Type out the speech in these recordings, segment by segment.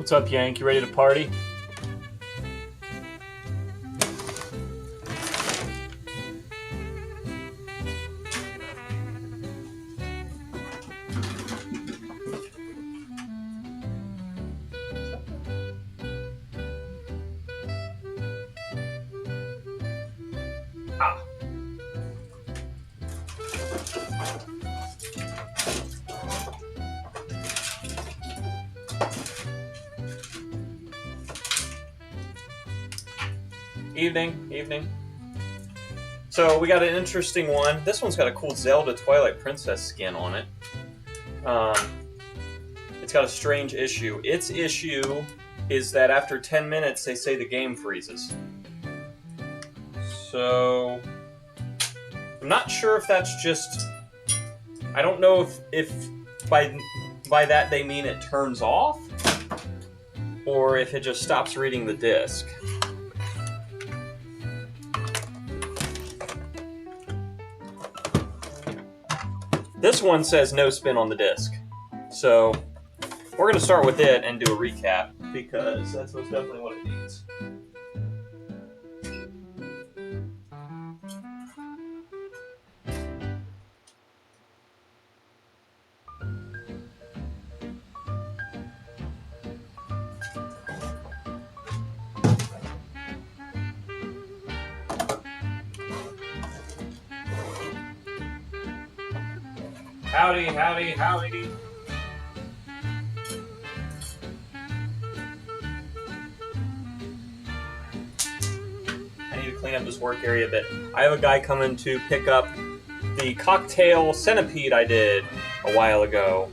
What's up, Yank? You ready to party? Ah. Evening. So we got an interesting one. This one's got a cool Zelda Twilight Princess skin on it. It's got a strange issue. Its issue is that after 10 minutes, they say the game freezes. So I'm not sure if that's just... I don't know if by that they mean it turns off, or if it just stops reading the disc. This one says no spin on the disc. So we're going to start with it and do a recap, because that's most definitely what it needs. Howdy. I need to clean up this work area a bit. I have a guy coming to pick up the cocktail centipede I did a while ago.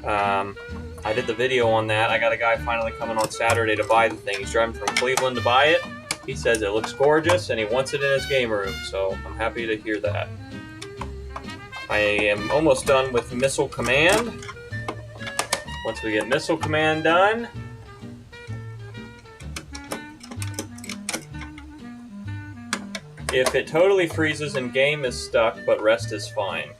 I did the video on that. I got a guy finally coming on Saturday to buy the thing. He's driving from Cleveland to buy it. He says it looks gorgeous and he wants it in his game room, so I'm happy to hear that. I am almost done with Missile Command. Once we get Missile Command done, if it totally freezes and game is stuck but rest is fine.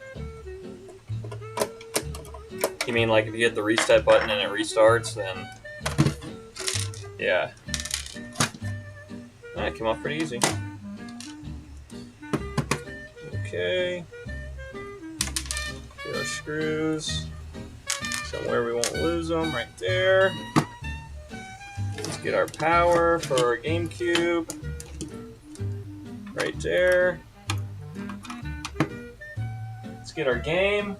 You mean like if you hit the reset button and it restarts, then yeah. That came off pretty easy. Okay. Get our screws somewhere we won't lose them, right there. Let's get our power for our GameCube. Right there. Let's get our game.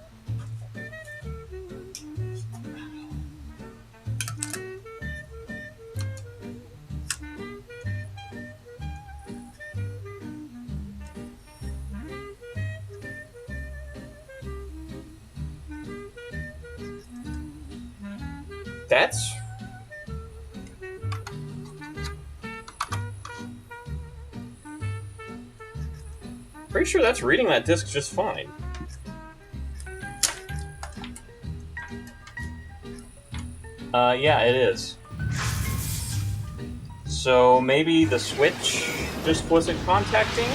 That's... pretty sure that's reading that disc just fine. Yeah, it is. So maybe the switch just wasn't contacting?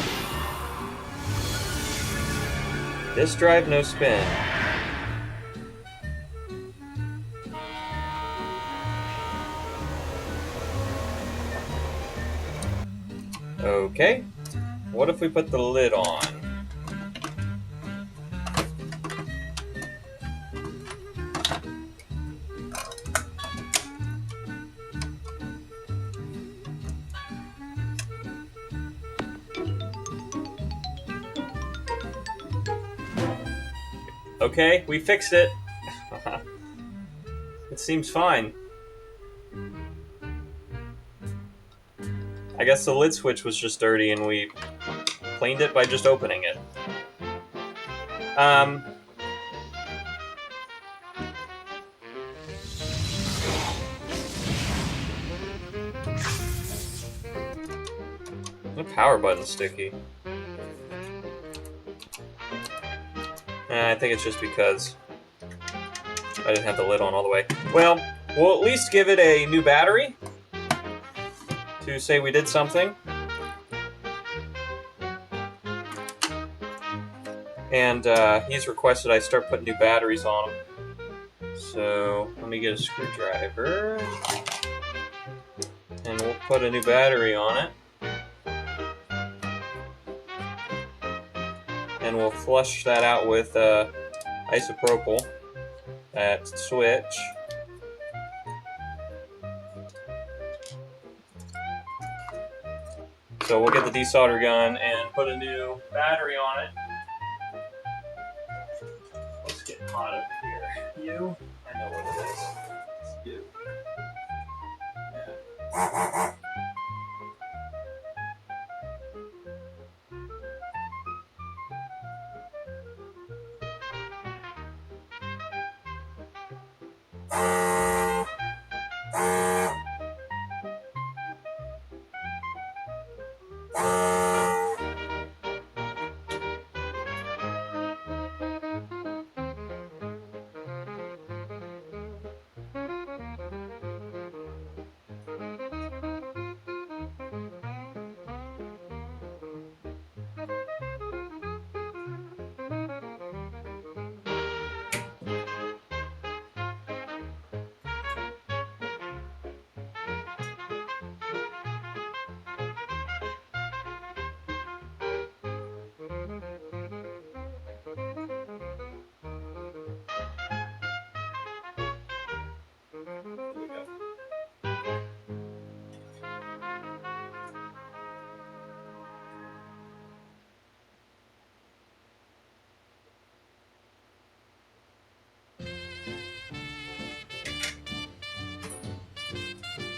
Disk drive, no spin. Okay, what if we put the lid on? Okay, we fixed it. It seems fine. I guess the lid switch was just dirty and we cleaned it by just opening it. The power button's sticky. I think it's just because I didn't have the lid on all the way. Well, we'll at least give it a new battery to say we did something. And he's requested I start putting new batteries on them. So let me get a screwdriver, and we'll put a new battery on it. And we'll flush that out with isopropyl, that switch. So we'll get the desolder gun and put a new battery on it. Let's get hot up here. You? I know what it is. It's you. Yeah.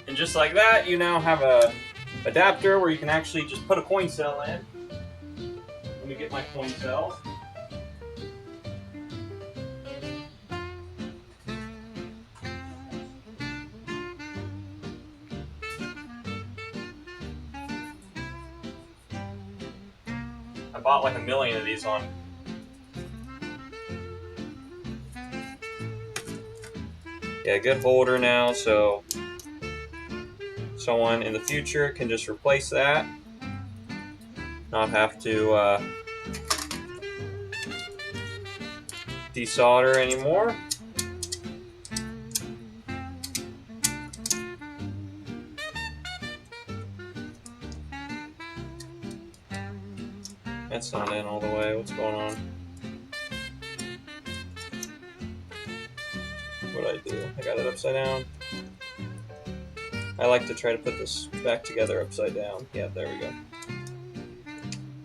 And just like that, you now have a adapter where you can actually just put a coin cell in. Let me get my coin cells. I bought like 1 million of these on good holder now, so someone in the future can just replace that, not have to desolder anymore. That's not in all the way. What's going on? What'd I do? I got it upside down. I like to try to put this back together upside down. Yeah, there we go.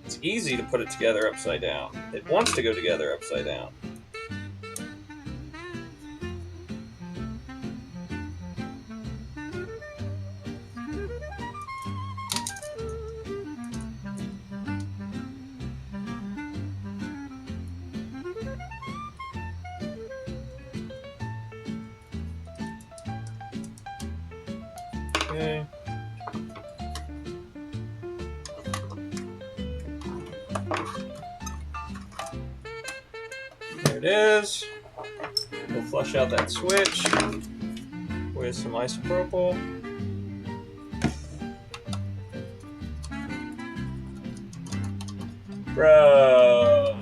It's easy to put it together upside down. It wants to go together upside down. Okay. There it is. We'll flush out that switch with some isopropyl. Bro.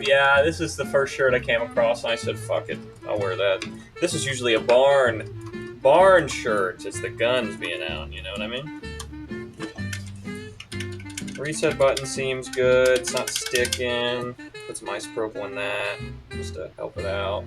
Yeah, this is the first shirt I came across, and I said, fuck it, I'll wear that. This is usually a barn shirt. It's the guns being out, you know what I mean? Reset button seems good. It's not sticking. Put some isopropyl in that just to help it out.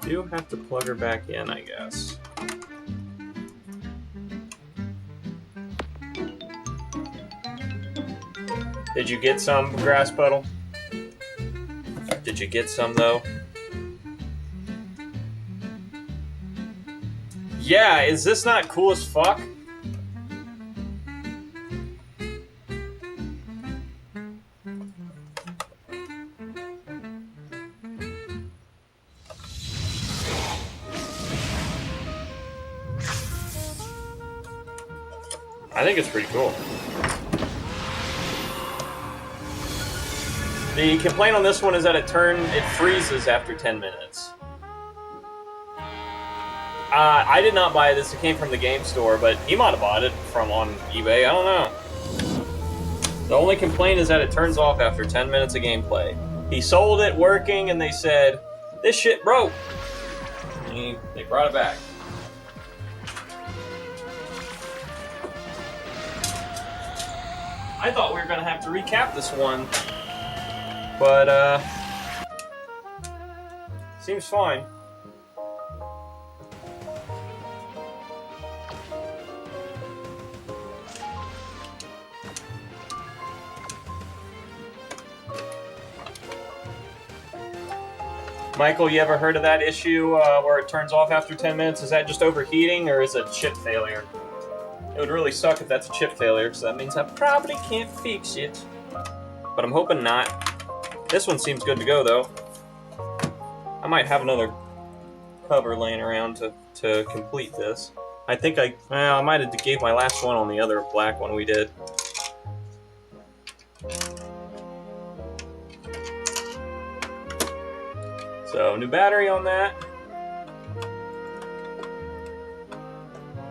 Do have to plug her back in, I guess. Did you get some, Grass Puddle? Did you get some, though? Yeah, is this not cool as fuck? I think it's pretty cool. The complaint on this one is that it freezes after 10 minutes. I did not buy this. It came from the game store, but he might have bought it from on eBay. I don't know. The only complaint is that it turns off after 10 minutes of gameplay. He sold it working, and they said, this shit broke. And they brought it back. I thought we were going to have to recap this one. But, seems fine. Michael, you ever heard of that issue where it turns off after 10 minutes? Is that just overheating, or is it chip failure? It would really suck if that's a chip failure, so that means I probably can't fix it. But I'm hoping not. This one seems good to go, though. I might have another cover laying around to complete this. I think I might have gave my last one on the other black one we did. So, new battery on that.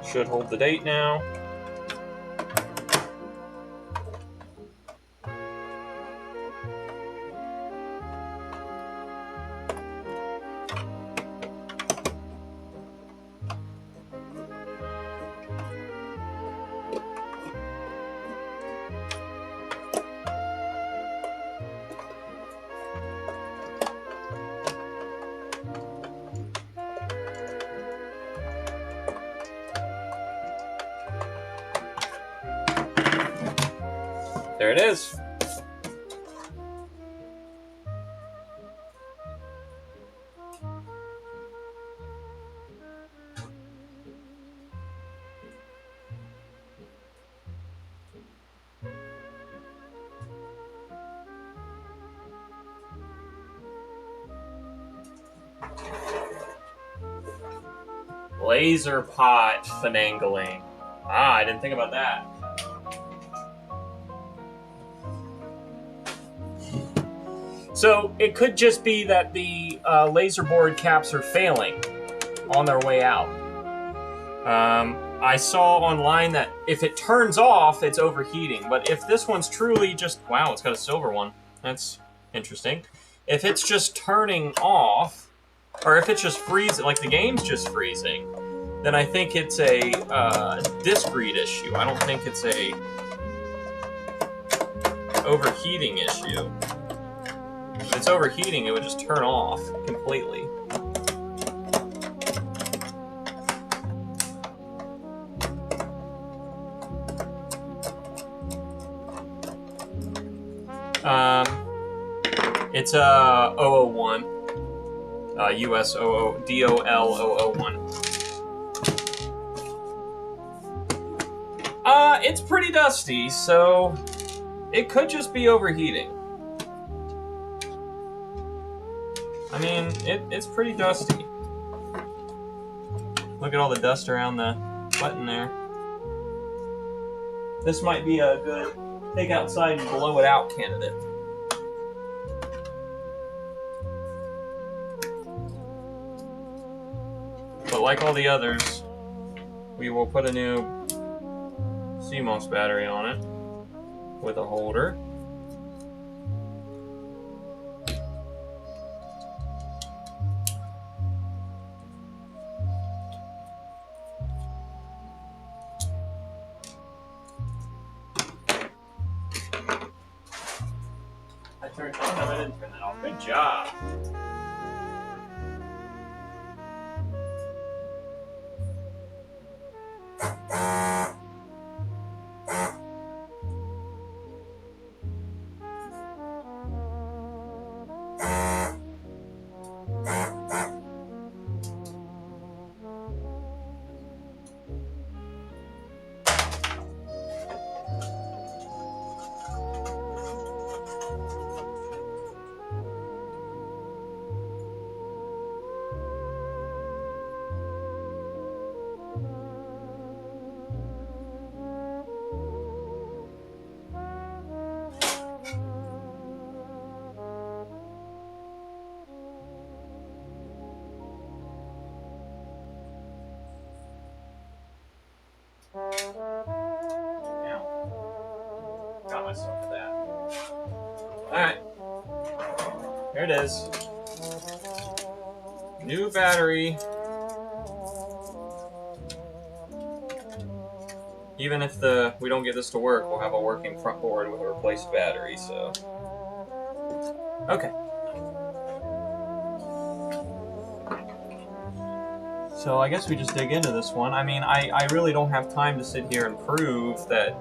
Should hold the date now. There it is. Laser pot finagling. I didn't think about that. So it could just be that the laser board caps are failing on their way out. I saw online that if it turns off, it's overheating. But if this one's truly just... Wow, it's got a silver one. That's interesting. If it's just turning off, or if it's just freezing, like the game's just freezing, then I think it's a disc read issue. I don't think it's a overheating issue. If it's overheating, it would just turn off completely. It's a 001, US DOL 001. It's pretty dusty, so it could just be overheating. I mean, it's pretty dusty. Look at all the dust around the button there. This might be a good take outside and blow it out candidate. But like all the others, we will put a new CMOS battery on it with a holder. I didn't turn that off. Good job. myself with that. Alright. There it is. New battery. Even if we don't get this to work, we'll have a working front board with a replaced battery, so. Okay. So I guess we just dig into this one. I mean, I really don't have time to sit here and prove that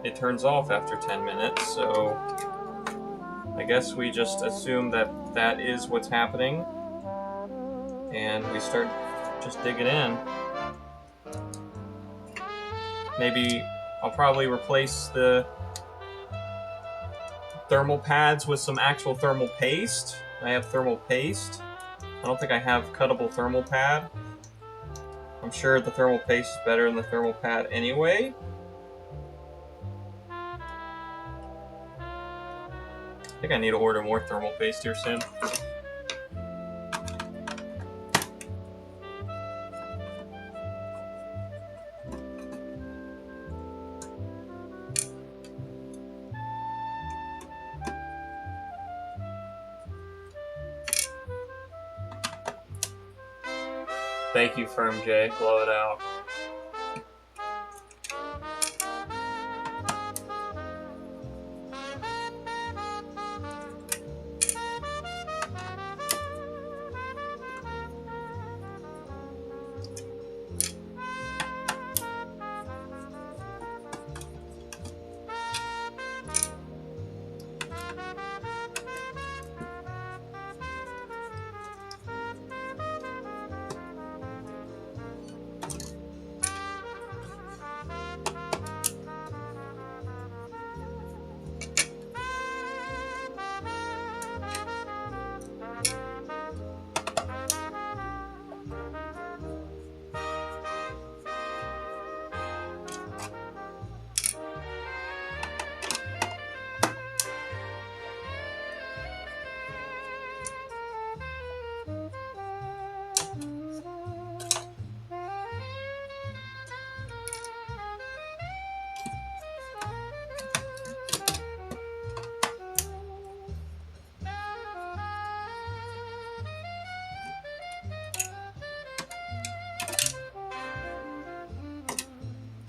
it turns off after 10 minutes, so I guess we just assume that that is what's happening, and we start just digging in. Maybe I'll probably replace the thermal pads with some actual thermal paste. I have thermal paste. I don't think I have cuttable thermal pad. I'm sure the thermal paste is better than the thermal pad anyway. I think I need to order more thermal paste here soon. Thank you, Firm J. Blow it out.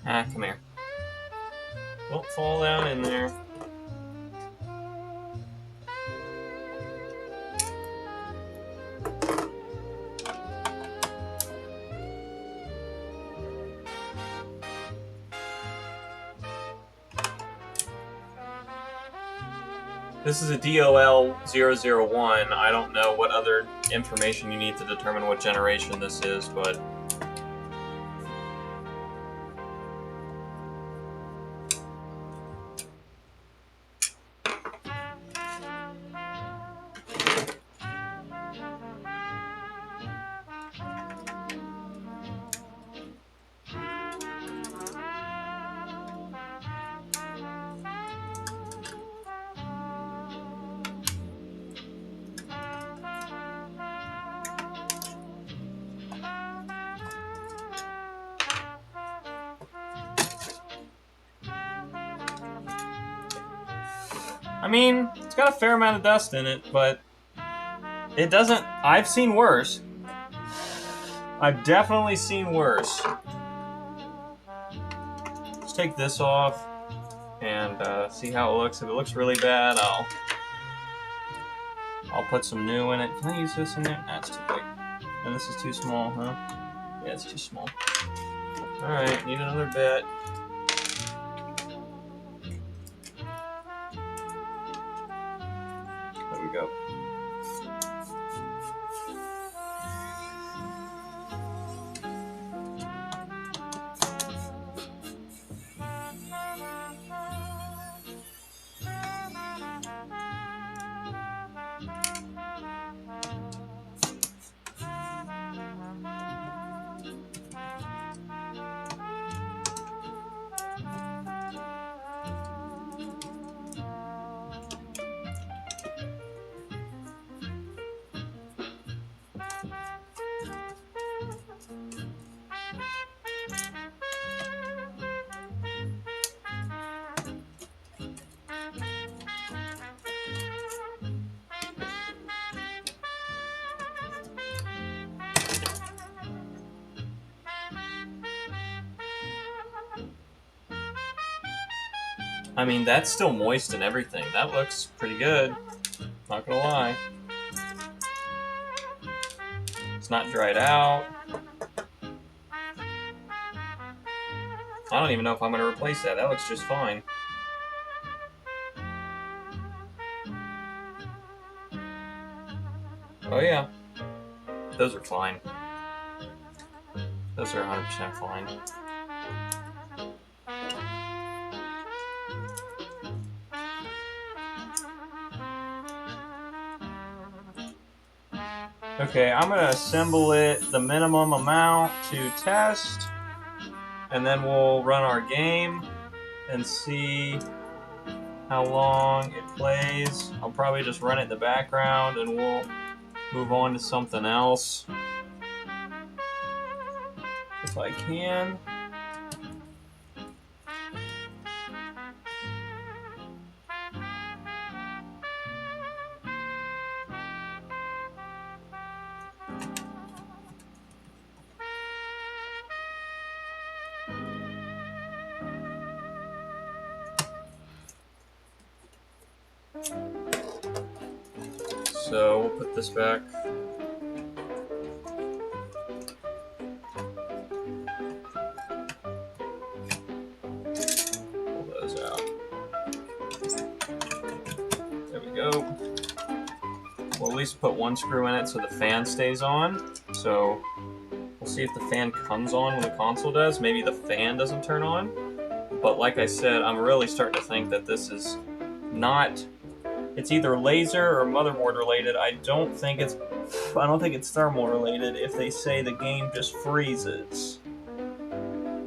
Ah, come here. Don't fall down in there. This is a DOL001. I don't know what other information you need to determine what generation this is, but I mean, it's got a fair amount of dust in it, but it doesn't. I've seen worse. I've definitely seen worse. Let's take this off and see how it looks. If it looks really bad, I'll put some new in it. Can I use this in there? That's too big. And this is too small, huh? Yeah, it's too small. Alright, need another bit. There we go. I mean, that's still moist and everything. That looks pretty good. Not gonna lie. It's not dried out. I don't even know if I'm gonna replace that. That looks just fine. Oh yeah. Those are fine. Those are 100% fine. Okay, I'm gonna assemble it the minimum amount to test, and then we'll run our game and see how long it plays. I'll probably just run it in the background and we'll move on to something else if I can. So we'll put this back. Pull those out. There we go. We'll at least put one screw in it so the fan stays on. So we'll see if the fan comes on when the console does. Maybe the fan doesn't turn on. But like I said, I'm really starting to think that this is not... It's either laser or motherboard related. I don't think it's thermal related if they say the game just freezes.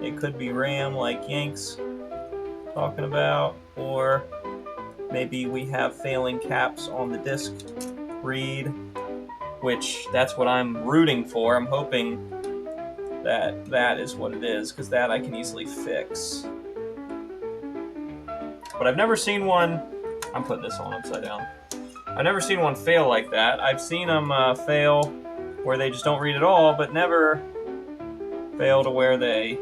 It could be RAM like Yank's talking about, or maybe we have failing caps on the disk read, which that's what I'm rooting for. I'm hoping that that is what it is, because that I can easily fix. But I've never seen one... I'm putting this on upside down. I've never seen one fail like that. I've seen them fail where they just don't read at all, but never fail to where they...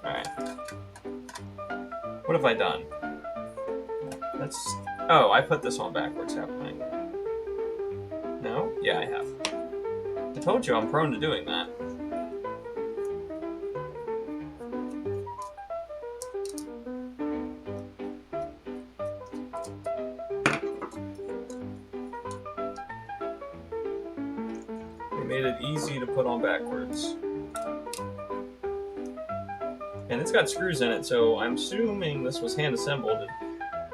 Alright. What have I done? That's... Oh, I put this on backwards, haven't I? No? Yeah, I have. I told you I'm prone to doing that. Made it easy to put on backwards. And it's got screws in it, so I'm assuming this was hand assembled.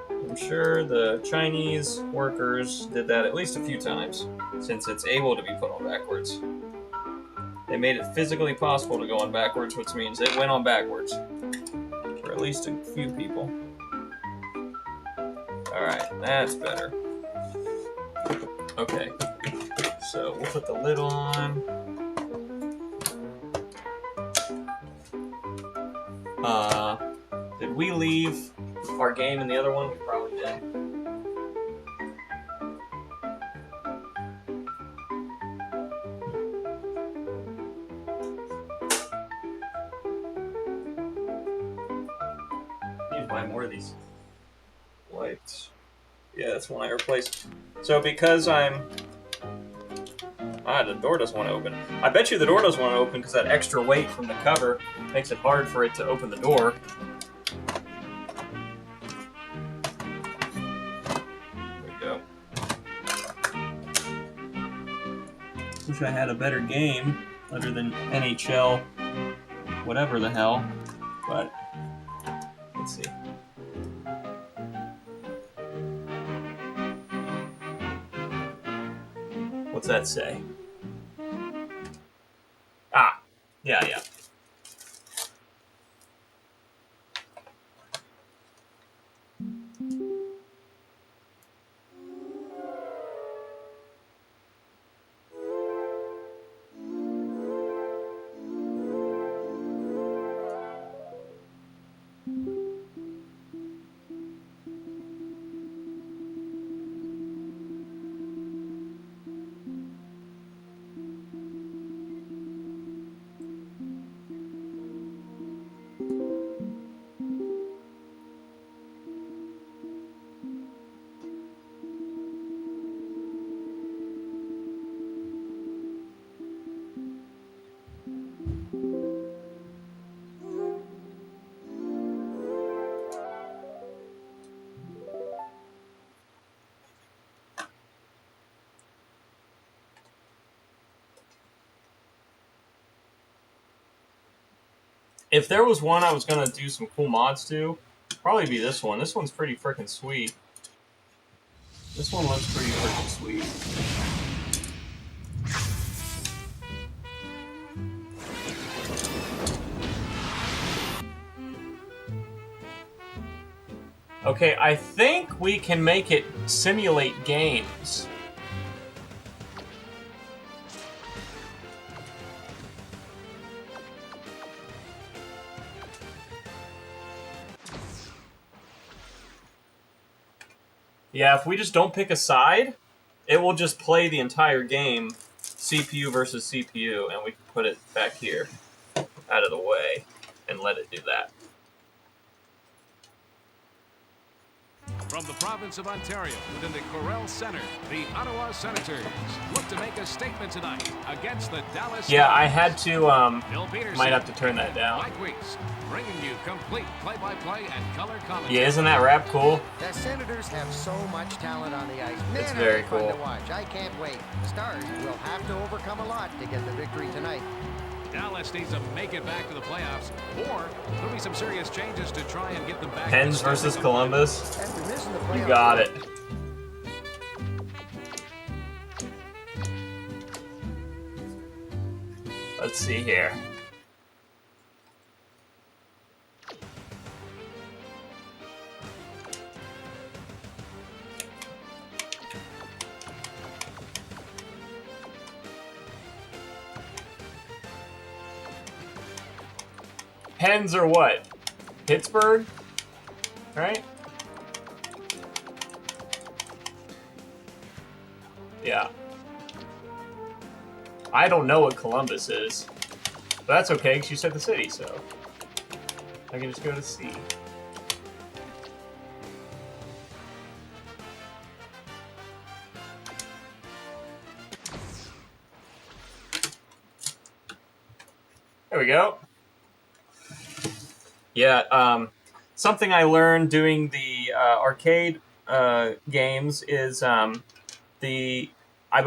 I'm sure the Chinese workers did that at least a few times, since it's able to be put on backwards. They made it physically possible to go on backwards, which means it went on backwards. For at least a few people. Alright, that's better. Okay. So we'll put the lid on. Did we leave our game in the other one? We probably did. Need to buy more of these lights. Yeah, that's one I replaced. So because I'm... the door doesn't want to open. I bet you the door doesn't want to open because that extra weight from the cover makes it hard for it to open the door. There we go. Wish I had a better game other than NHL, whatever the hell, but let's see. What's that say? Ah, yeah. If there was one I was gonna do some cool mods to, probably be this one. This one's pretty freaking sweet. This one looks pretty freaking sweet. Okay, I think we can make it simulate games. Yeah, if we just don't pick a side, it will just play the entire game, CPU versus CPU, and we can put it back here, out of the way, and let it do that. From the province of Ontario, within the Corel Center, the Ottawa Senators look to make a statement tonight against the Dallas. Yeah, Stars. I had to, might have to turn that down. Mike Weeks, bringing you complete play-by-play and color commentary. Yeah, isn't that rap cool? The Senators have so much talent on the ice. It's Man, very are they fun cool. to watch. I can't wait. The Stars will have to overcome a lot to get the victory tonight. Dallas needs to make it back to the playoffs, or there'll be some serious changes to try and get them back. Pens versus Columbus. After missing the You playoffs, got it. Let's see here. Pens or what? Pittsburgh? Right? Yeah. I don't know what Columbus is. But that's okay, because you said the city, so I can just go to C. There we go. Yeah, something I learned doing the arcade games is I've been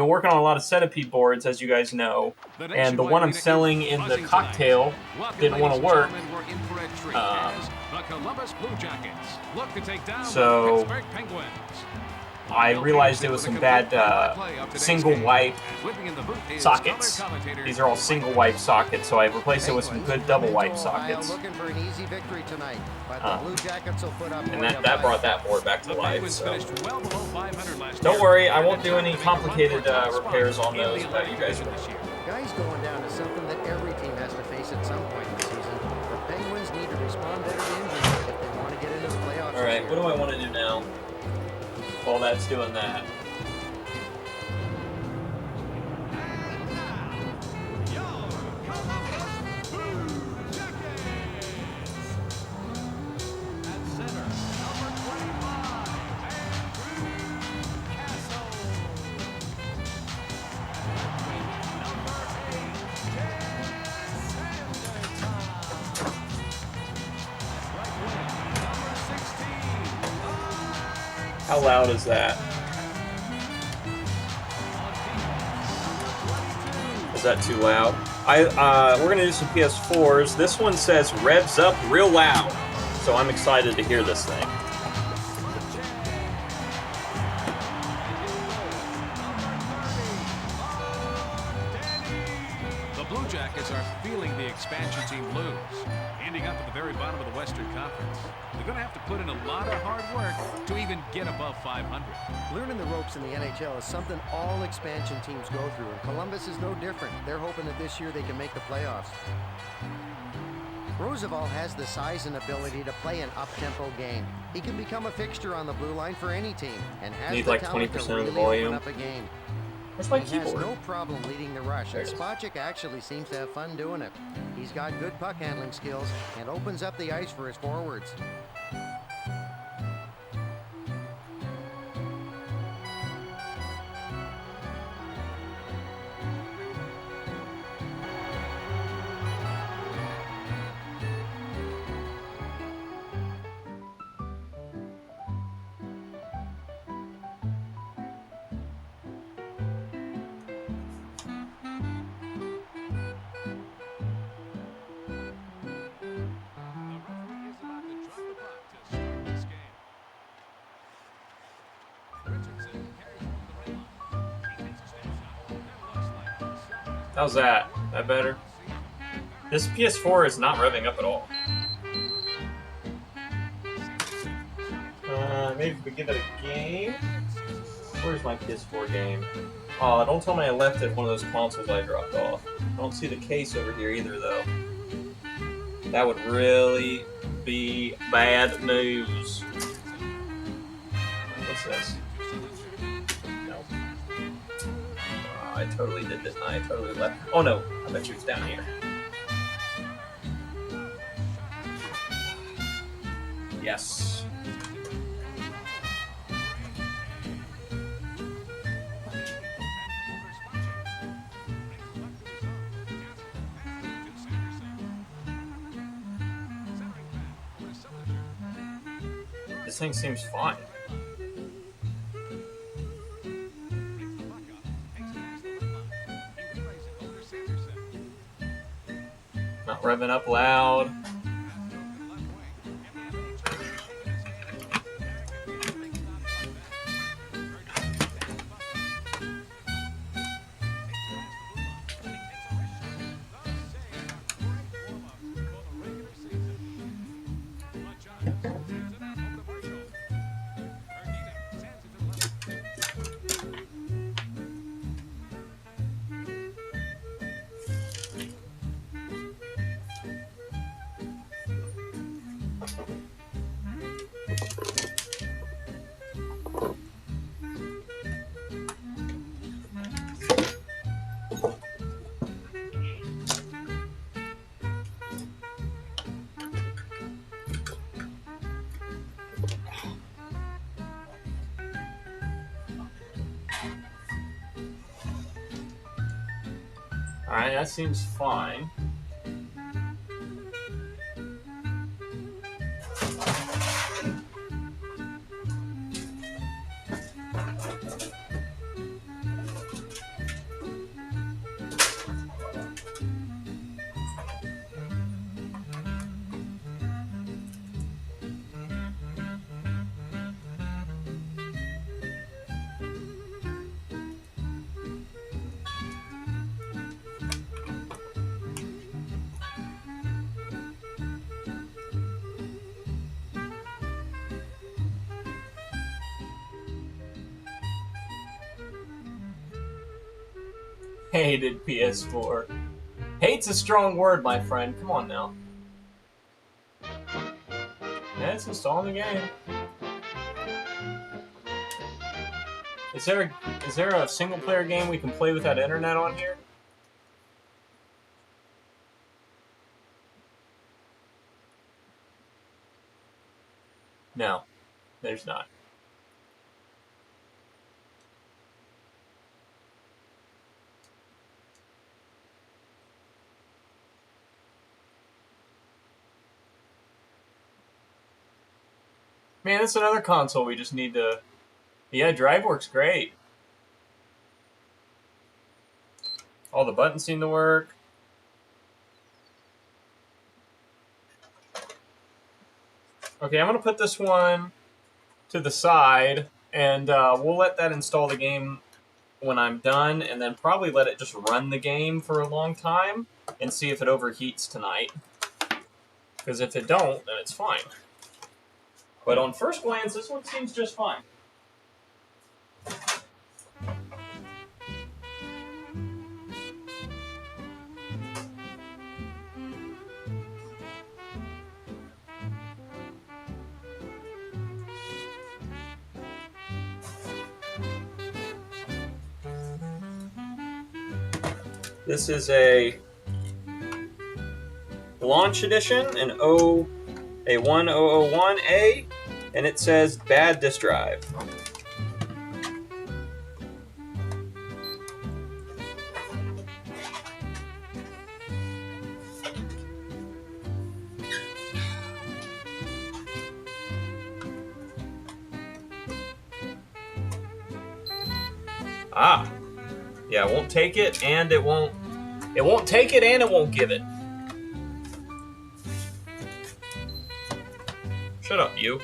working on a lot of Centipede boards, as you guys know, and the one I'm selling in the cocktail didn't want to work. So I realized it was some bad single wipe sockets. These are all single wipe sockets, so I replaced it with some good double wipe sockets. looking for an easy victory tonight, but the Blue Jackets will put up And more that brought that board back to life. So don't worry, I won't do any complicated repairs on those. But you guys will. Guys going down is something that every team has to face at some point in the season. The Penguins need to respond better to injuries if they want to get into the playoffs. All right, what do I want to do now? While that's doing that. How loud is that? Is that too loud? We're gonna do some PS4s. This one says revs up real loud, so I'm excited to hear this thing. The Blue Jackets are feeling the expansion team lose, ending up at the very bottom of the Western Conference. They're going to have to put in a lot of hard work to even get above 500. Learning the ropes in the NHL is something all expansion teams go through, and Columbus is no different. They're hoping that this year they can make the playoffs. Roosevelt has the size and ability to play an up-tempo game. He can become a fixture on the blue line for any team, and has Need the like talent 20% to of the really volume. open up a game. Where's my He has keyboard? no problem leading the rush, There and it is. Spacek actually seems to have fun doing it. He's got good puck handling skills and opens up the ice for his forwards. How's that? That better? This PS4 is not revving up at all. Maybe if we give it a game. Where's my PS4 game? Oh, don't tell me I left it one of those consoles I dropped off. I don't see the case over here either, though. That would really be bad news. What's this? No. Oh, I totally did this. I totally left. Oh no, I bet you it's down here. Yes. This thing seems fine. Not revving up loud. Alright, that seems fine. Hated PS4. Hate's a strong word, my friend. Come on now. Yeah, it's installing the game. Is there a single player game we can play without internet on here? No, there's not. Man, that's another console we just need to... Yeah, Drive works great. All the buttons seem to work. Okay, I'm going to put this one to the side, and we'll let that install the game when I'm done, and then probably let it just run the game for a long time and see if it overheats tonight. Because if it don't, then it's fine. But on first glance, this one seems just fine. This is a launch edition, a 1001A, and it says bad disk drive. Ah, yeah, it won't take it, and it won't take it, and it won't give it. Shut up, you.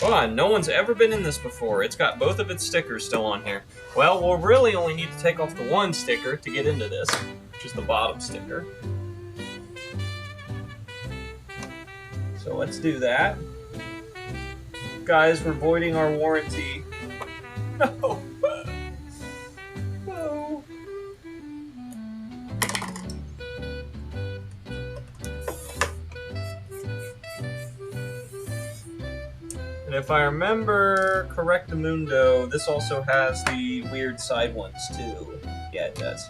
Oh, no one's ever been in this before. It's got both of its stickers still on here. Well, we'll really only need to take off the one sticker to get into this, which is the bottom sticker. So let's do that. Guys, we're voiding our warranty. No. No. And if I remember correctamundo, this also has the weird side ones too. Yeah, it does.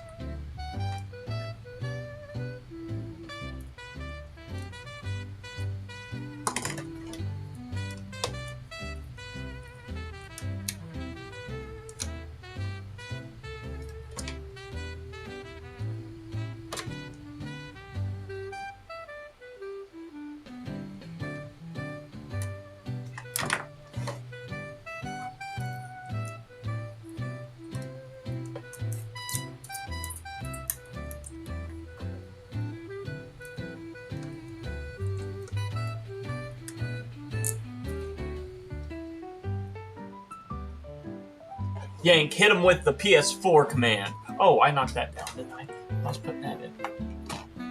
Yank, hit him with the PS4 command. Oh, I knocked that down, didn't I? Let's put that in.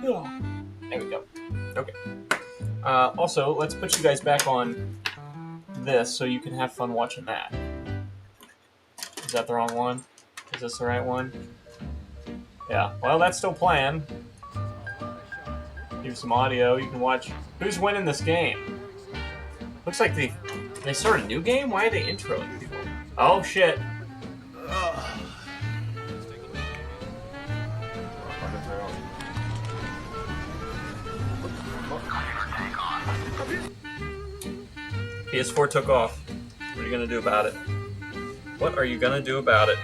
Oh, there we go. Okay. Also, let's put you guys back on this so you can have fun watching that. Is that the wrong one? Is this the right one? Yeah. Well, that's still playing. Give you some audio. You can watch. Who's winning this game? Looks like they started a new game? Why are they introing people? Oh, shit. PS4 took off. What are you gonna do about it? What are you gonna do about it?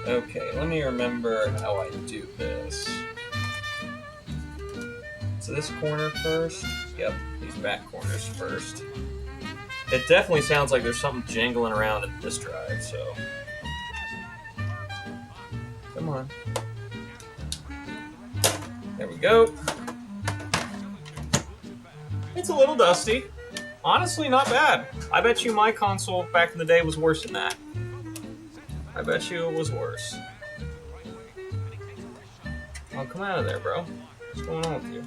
Okay, let me remember how I do this. So this corner first? Yep, these back corners first. It definitely sounds like there's something jangling around in this drive, so... Come on. There we go. It's a little dusty. Honestly, not bad. I bet you my console back in the day was worse than that. I bet you it was worse. Oh, come out of there, bro. What's going on with you?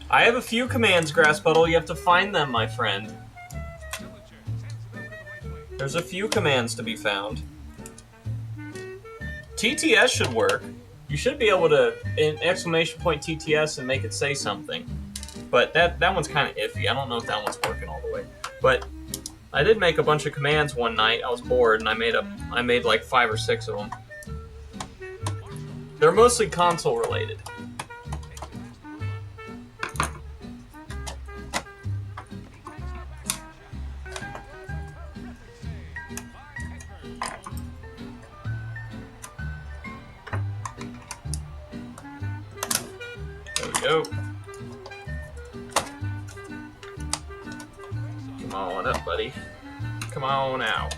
I have a few commands, Grass Puddle. You have to find them, my friend. There's a few commands to be found. TTS should work. You should be able to exclamation point TTS and make it say something. But that one's kind of iffy. I don't know if that one's working all the way. But I did make a bunch of commands one night. I was bored, and I made like 5 or 6 of them. They're mostly console related. Go. Come on up, buddy. Come on out.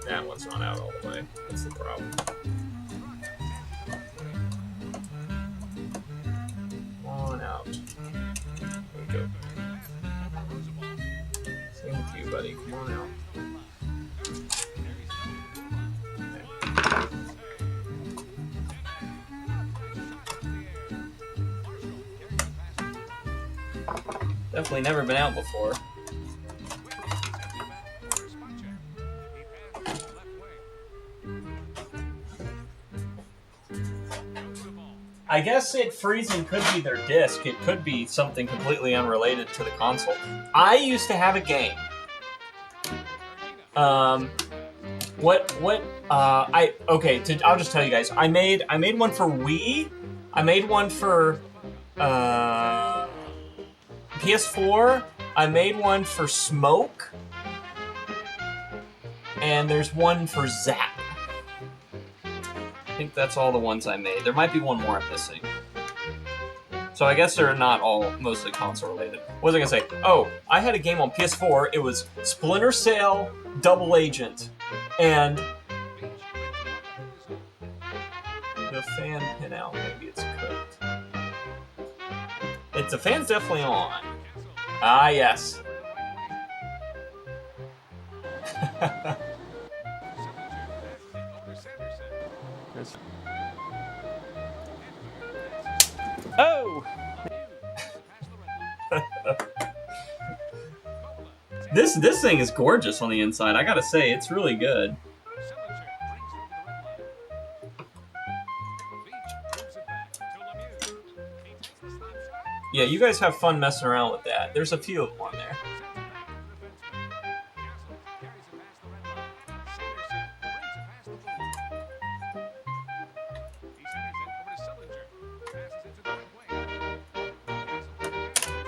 That one's not out all the way. That's the problem. Come on out. There we go. Same with you, buddy. Come on out. Definitely never been out before. I guess it freezing could be their disc. It could be something completely unrelated to the console. I used to have a game. I'll just tell you guys. I made one for Wii. I made one for PS4, I made one for Smoke, and there's one for Zap. I think that's all the ones I made. There might be one more I'm missing. So I guess they're not all mostly console related. What was I gonna say? Oh, I had a game on PS4. It was Splinter Cell Double Agent, and the fan pin out. Maybe it's cooked. The fan's definitely on. Ah, yes. Oh! This thing is gorgeous on the inside. I gotta say, it's really good. Yeah, you guys have fun messing around with that. There's a few of them on there.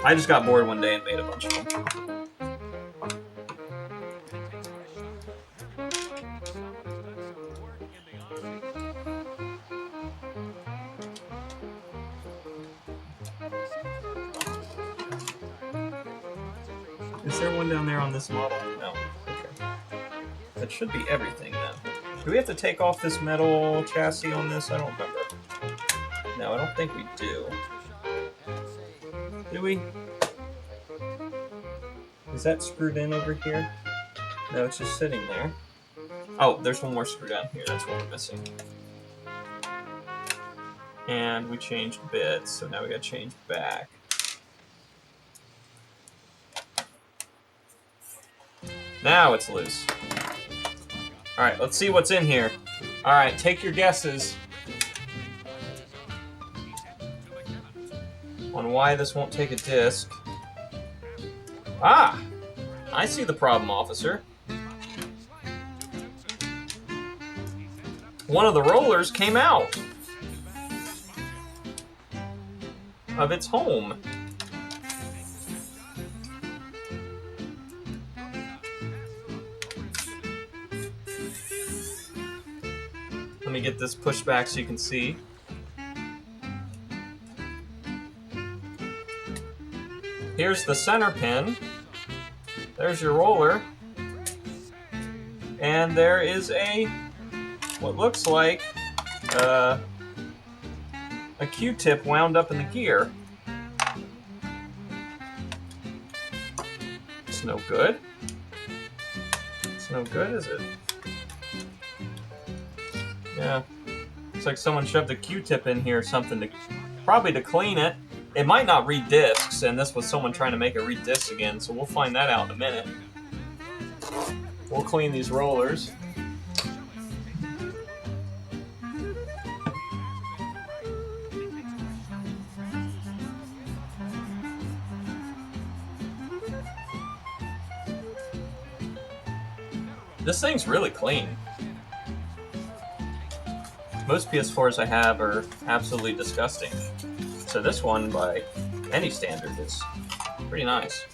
I just got bored one day and made a bunch of them. Is there one down there on this model? No. Okay. That should be everything then. Do we have to take off this metal chassis on this? I don't remember. No, I don't think we do. Do we? Is that screwed in over here? No, it's just sitting there. Oh, there's one more screw down here. That's what we're missing. And we changed bits, so now we gotta change back. Now it's loose. Alright, let's see what's in here. Alright, take your guesses on why this won't take a disc. Ah! I see the problem, officer. One of the rollers came out of its home. Let me get this pushed back so you can see. Here's the center pin. There's your roller. And there is what looks like a Q-tip wound up in the gear. It's no good. It's no good, is it? Yeah. Looks like someone shoved a Q-tip in here or something, probably to clean it. It might not read discs, and this was someone trying to make it read discs again, so we'll find that out in a minute. We'll clean these rollers. This thing's really clean. Most PS4s I have are absolutely disgusting. So this one, by any standard, is pretty nice.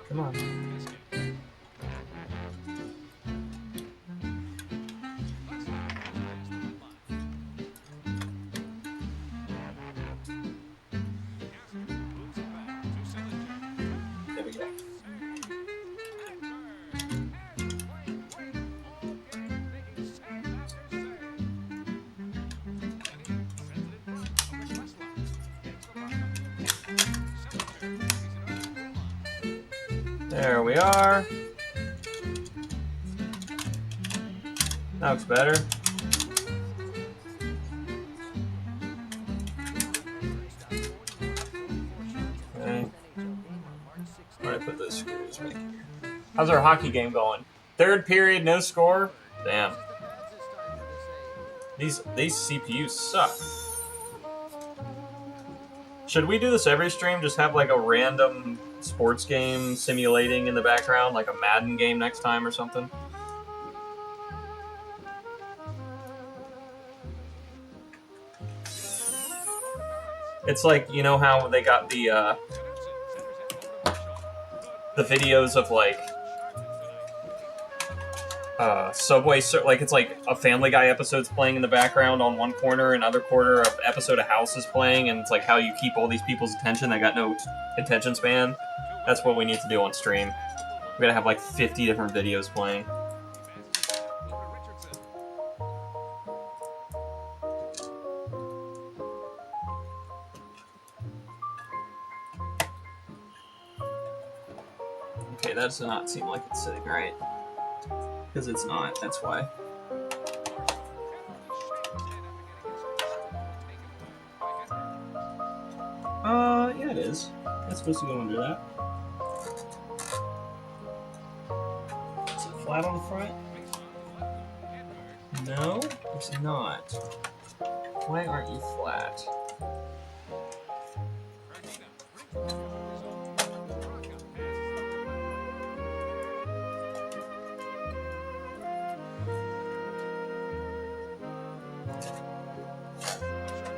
Come on. There we go. There we are. That looks better. Okay. Where did I put those screws? Right here. How's our hockey game going? Third period, no score? Damn. These CPUs suck. Should we do this every stream? Just have like a random sports game simulating in the background, like a Madden game next time or something? It's like, you know how they got the videos of like Subway, like it's like a Family Guy episode's playing in the background on one corner, another corner of episode of House is playing, and it's like how you keep all these people's attention that got no attention span. That's what we need to do on stream. We gotta have like 50 different videos playing. Okay, that does not seem like it's sitting right. Because it's not, that's why. Yeah it is. That's supposed to go under that. Is it flat on the front? No, it's not. Why aren't you flat?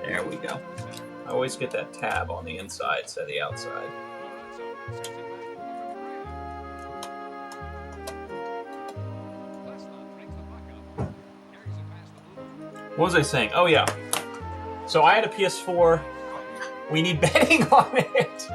There we go. I always get that tab on the inside instead of the outside. What was I saying? Oh yeah. So I had a PS4. We need betting on it.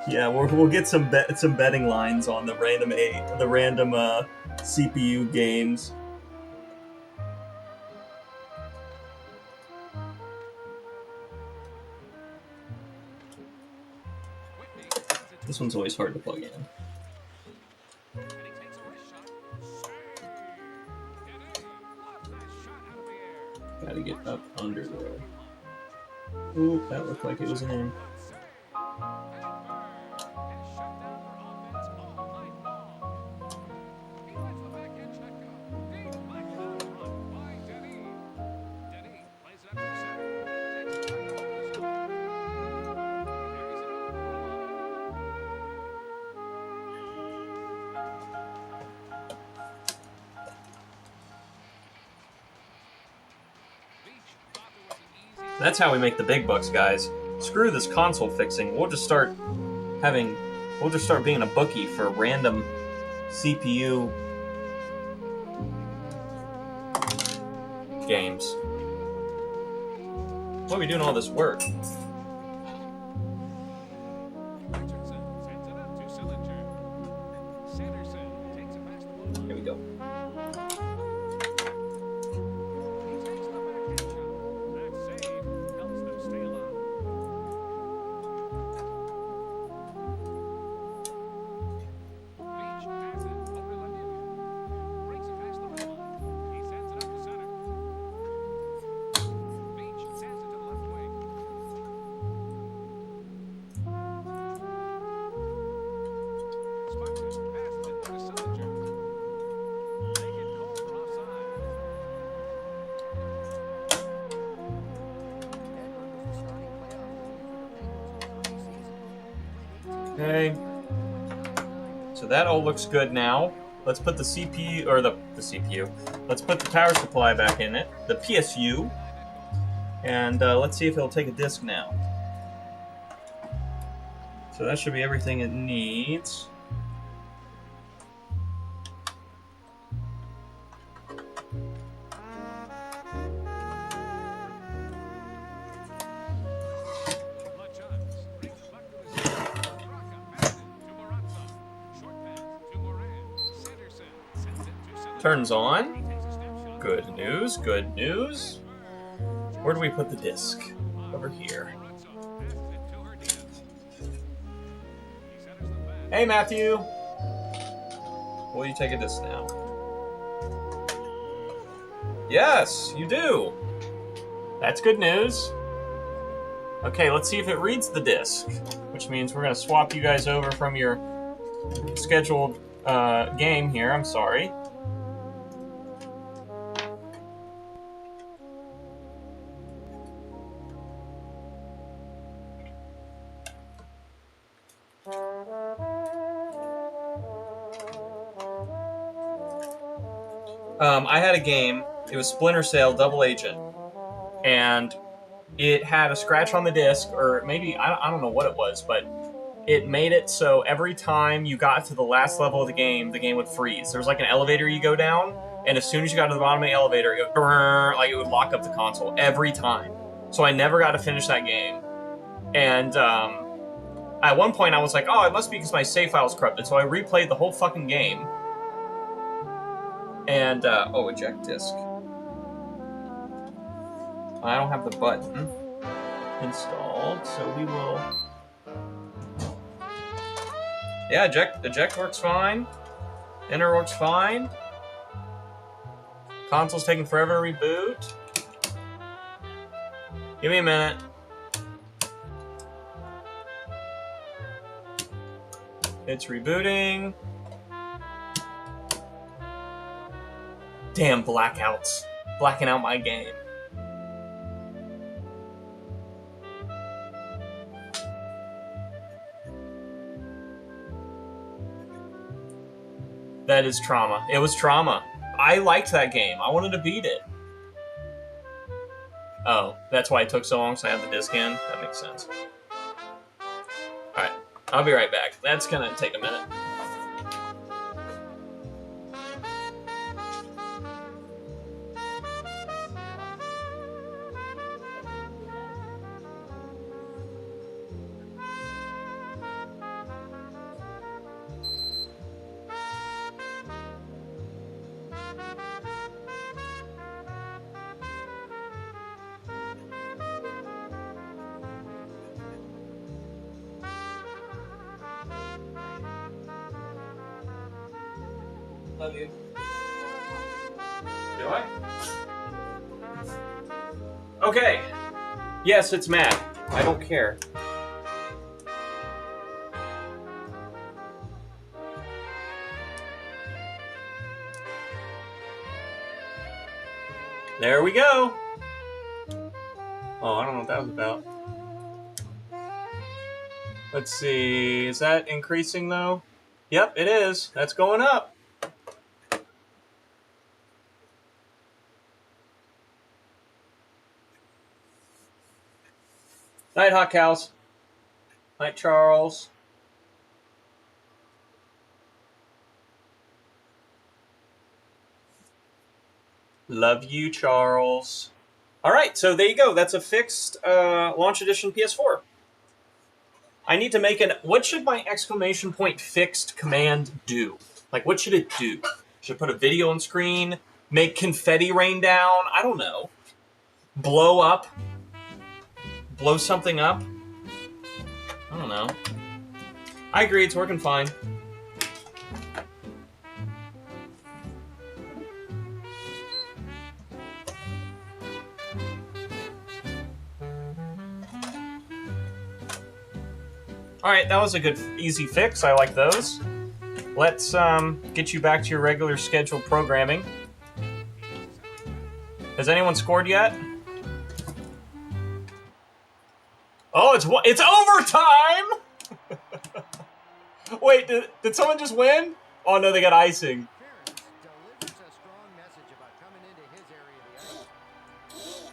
Yeah, we'll get some betting lines on the random CPU games. This one's always hard to plug in. Gotta get up under there. Ooh, that looked like it was in. That's how we make the big bucks, guys. Screw this console fixing. We'll just start being a bookie for random CPU games. Why are we doing all this work? Here we go. Okay. So that all looks good now. Let's put the CPU, or the CPU. Let's put the power supply back in it, the PSU, and let's see if it'll take a disc now. So that should be everything it needs. Turns on. Good news, good news. Where do we put the disc? Over here. Hey, Matthew! Will you take a disc now? Yes, you do! That's good news. Okay, let's see if it reads the disc, which means we're going to swap you guys over from your scheduled game here. I'm sorry. I had a game. It was Splinter Cell Double Agent, and it had a scratch on the disc, or maybe I don't know what it was, but it made it so every time you got to the last level of the game would freeze. There was like an elevator you go down, and as soon as you got to the bottom of the elevator, it would like it would lock up the console every time. So I never got to finish that game, and at one point I was like, oh, it must be because my save file is corrupted. So I replayed the whole fucking game. And, oh, eject disk. I don't have the button installed, so we will... Yeah, eject works fine. Enter works fine. Console's taking forever to reboot. Give me a minute. It's rebooting. Damn blackouts. Blacking out my game. That is trauma. It was trauma. I liked that game. I wanted to beat it. Oh, that's why it took so long, so I have the disc in? That makes sense. Alright, I'll be right back. That's gonna take a minute. Love you. Do I? Okay. Yes, it's Matt. I don't care. There we go. Oh, I don't know what that was about. Let's see. Is that increasing though? Yep, it is. That's going up. Night, Hot Cows. Night, Charles. Love you, Charles. All right, so there you go. That's a fixed launch edition PS4. I need to make an... What should my exclamation point fixed command do? Like, what should it do? Should I put a video on screen? Make confetti rain down? I don't know. Blow up? Blow something up? I don't know. I agree, it's working fine. Alright, that was a good, easy fix. I like those. Let's get you back to your regular scheduled programming. Has anyone scored yet? Oh, it's overtime! Wait, did someone just win? Oh no, they got icing. Delivers a strong message about coming into his area of the ice.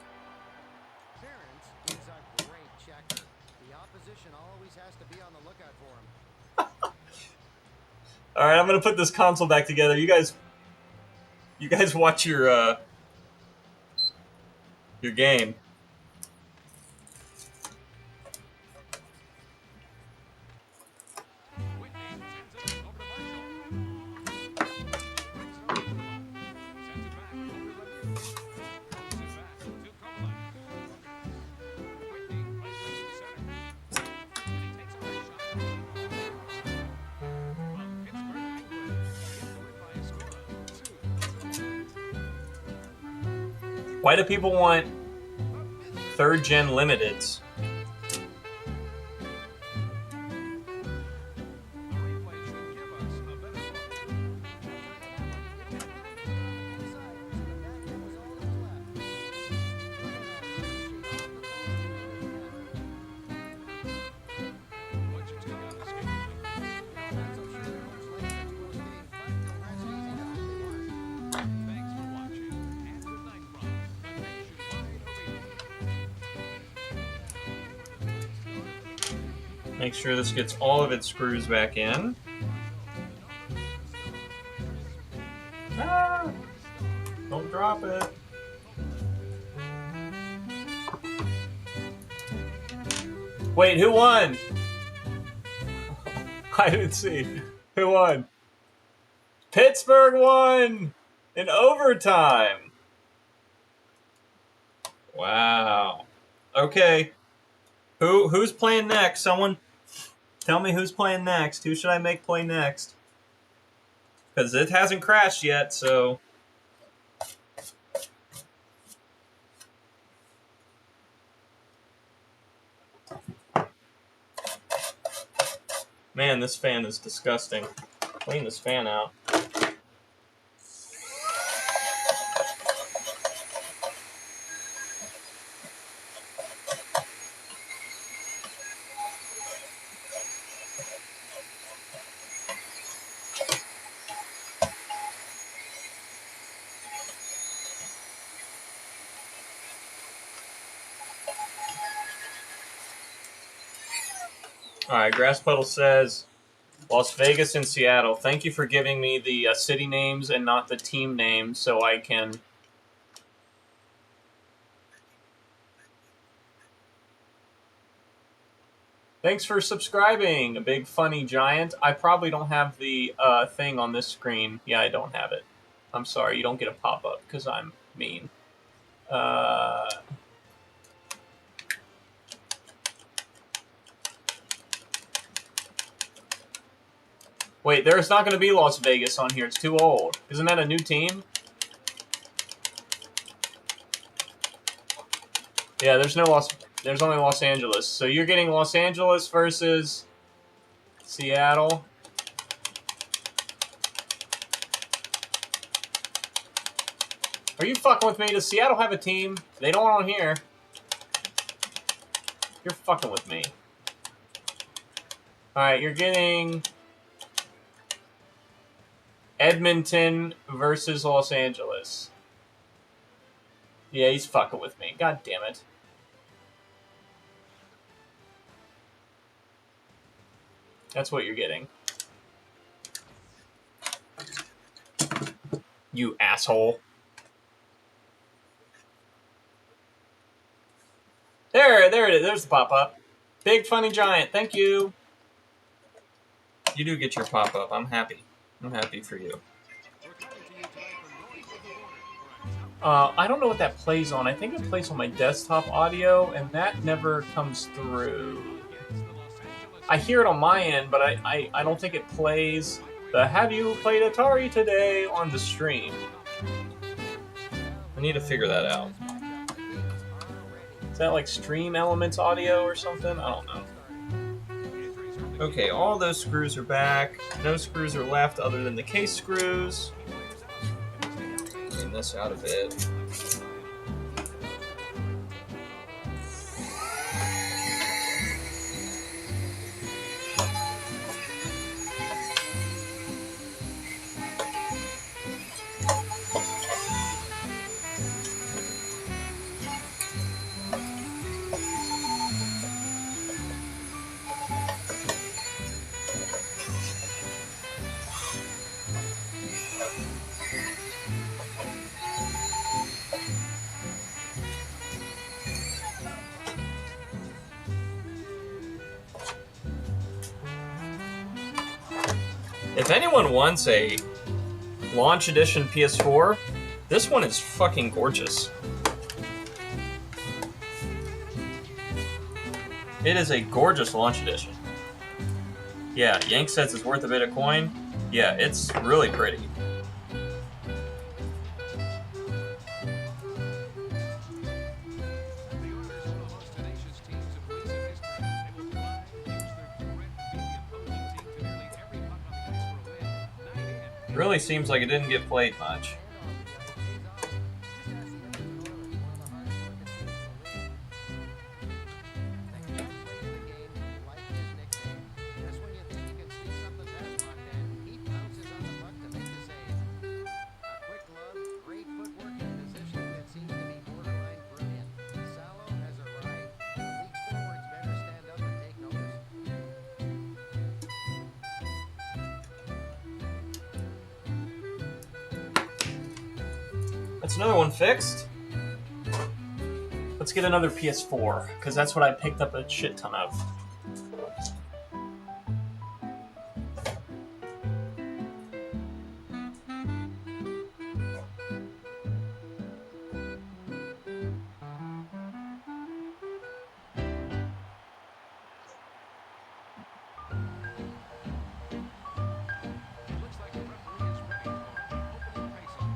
Terrence is a great checker. The opposition always has to be on the lookout for him. All right, I'm gonna put this console back together. You guys watch your game. Why do people want 3rd gen limiteds? Make sure this gets all of its screws back in. Ah! Don't drop it. Wait, who won? I didn't see. Who won? Pittsburgh won in overtime. Wow. Okay. Who's playing next? Someone tell me who's playing next. Who should I make play next? Because it hasn't crashed yet, so... Man, this fan is disgusting. Clean this fan out. Alright, Grass Puddle says, Las Vegas and Seattle. Thank you for giving me the city names and not the team names so I can... Thanks for subscribing, a big funny giant. I probably don't have the thing on this screen. Yeah, I don't have it. I'm sorry, you don't get a pop-up because I'm mean. Wait, there's not going to be Las Vegas on here. It's too old. Isn't that a new team? Yeah, there's only Los Angeles. So you're getting Los Angeles versus Seattle. Are you fucking with me? Does Seattle have a team? They don't on here. You're fucking with me. Alright, you're getting Edmonton versus Los Angeles. Yeah, he's fucking with me. God damn it. That's what you're getting. You asshole. There it is. There's the pop-up. Big funny giant. Thank you. You do get your pop-up. I'm happy. I'm happy for you. I don't know what that plays on. I think it plays on my desktop audio, and that never comes through. I hear it on my end, but I don't think it plays the Have You Played Atari Today on the stream. I need to figure that out. Is that like Stream Elements audio or something? I don't know. Okay, all those screws are back. No screws are left other than the case screws. Clean this out a bit. If anyone wants a launch edition PS4, this one is fucking gorgeous. It is a gorgeous launch edition. Yeah, Yank says it's worth a bit of coin. Yeah, it's really pretty. Really seems like it didn't get played much. That's another one fixed. Let's get another PS4, because that's what I picked up a shit ton of. Looks like the referee is ready for opening face-off.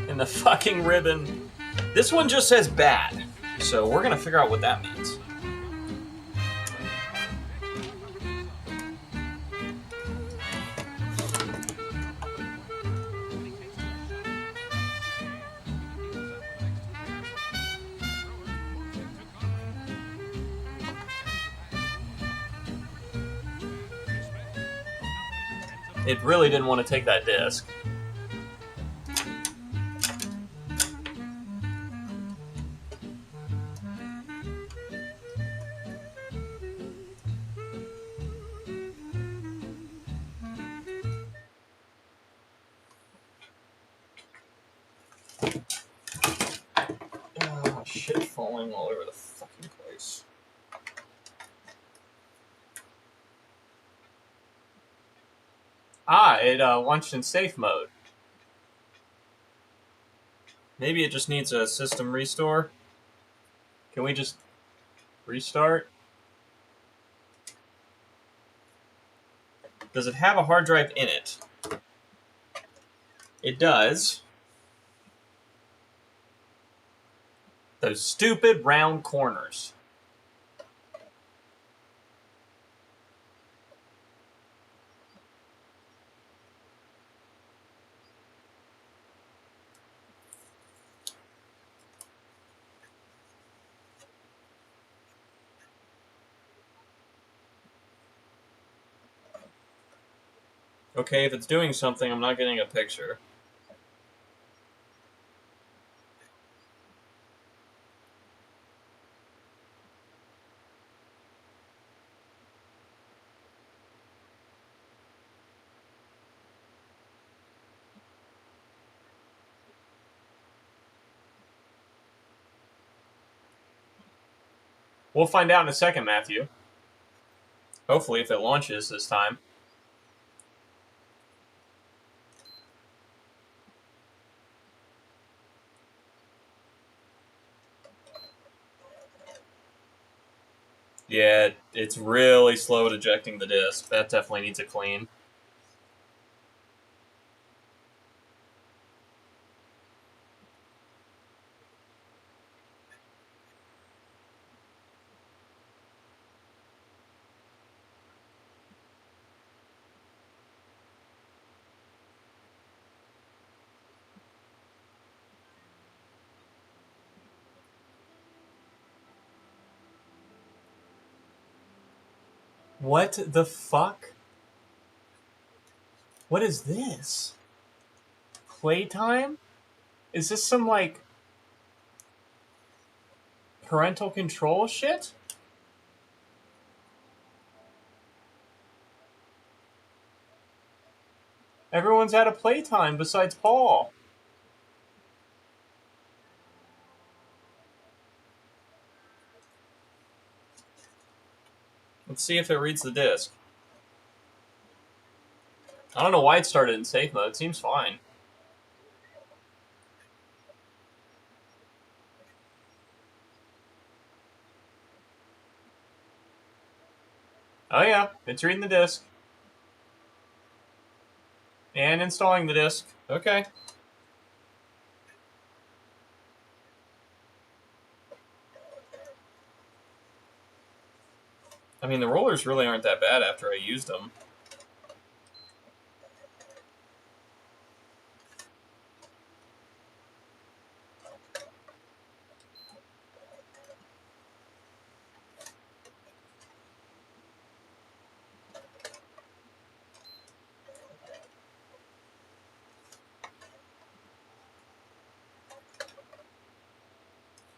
In the fucking ribbon. This one just says bad, so we're gonna figure out what that means. It really didn't want to take that disc. Oh, shit falling all over the fucking place. Ah, it launched in safe mode. Maybe it just needs a system restore. Can we just restart? Does it have a hard drive in it? It does. Those stupid round corners. Okay, if it's doing something, I'm not getting a picture. We'll find out in a second, Matthew. Hopefully, if it launches this time. Yeah, it's really slow at ejecting the disk. That definitely needs a clean. What the fuck? What is this? Playtime? Is this some, like, parental control shit? Everyone's out of playtime besides Paul. Let's see if it reads the disk. I don't know why it started in safe mode. It seems fine. Oh yeah, it's reading the disk. And installing the disk. Okay. I mean, the rollers really aren't that bad after I used them.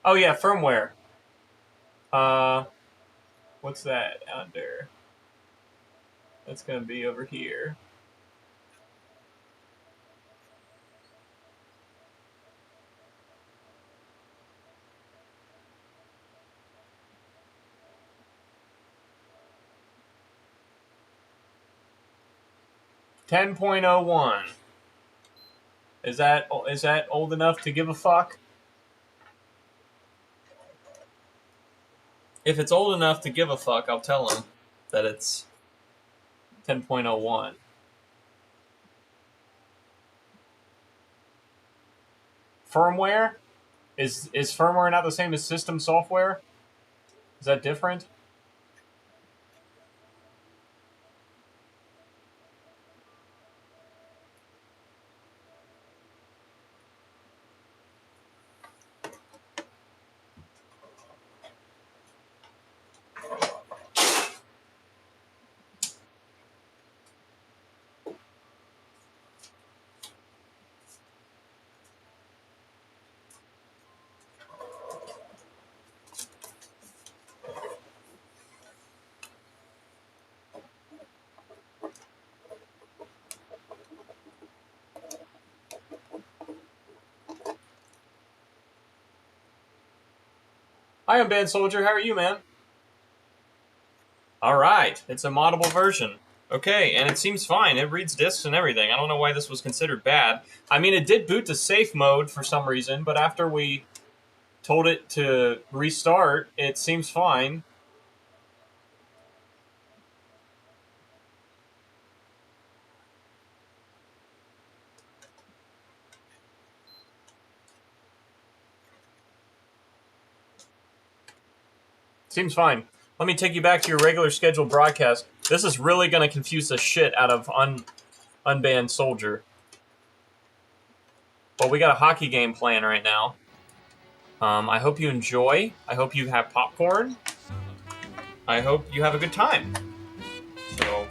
Oh yeah, firmware. What's that under? That's gonna be over here. .10.01. Is that old enough to give a fuck? If it's old enough to give a fuck, I'll tell him that it's 10.01. Firmware? Is firmware not the same as system software? Is that different? Hi, I'm Band Soldier. How are you, man? All right, it's a moddable version. Okay, and it seems fine. It reads discs and everything. I don't know why this was considered bad. I mean, it did boot to safe mode for some reason, but after we told it to restart, it seems fine. Seems fine. Let me take you back to your regular scheduled broadcast. This is really going to confuse the shit out of Unbanned Soldier. Well, we got a hockey game playing right now. I hope you enjoy. I hope you have popcorn. I hope you have a good time. So,